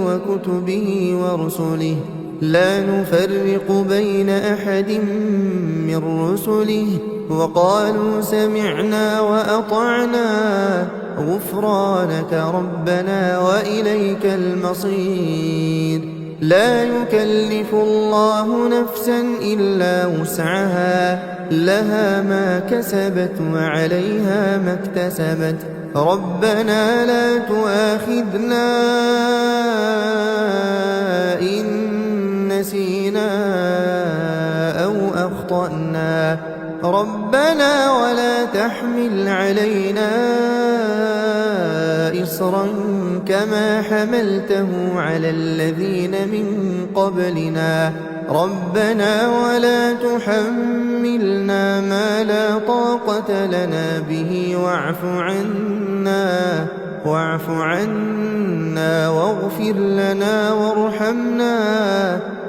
وكتبه ورسله لا نفرق بين أحد من رسله وقالوا سمعنا وأطعنا غفرانك ربنا وإليك المصير لا يكلف الله نفسا إلا وسعها لها ما كسبت وعليها ما اكتسبت ربنا لا تؤاخذنا إن نسينا أو أخطأنا ربنا ولا تحمل علينا إصرا كما حملته على الذين من قبلنا ربنا ولا تحملنا ما لا طاقة لنا به واعف عنا واغفر لنا وارحمنا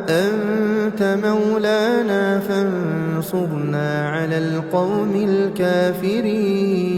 أنت مولانا فانصرنا على القوم الكافرين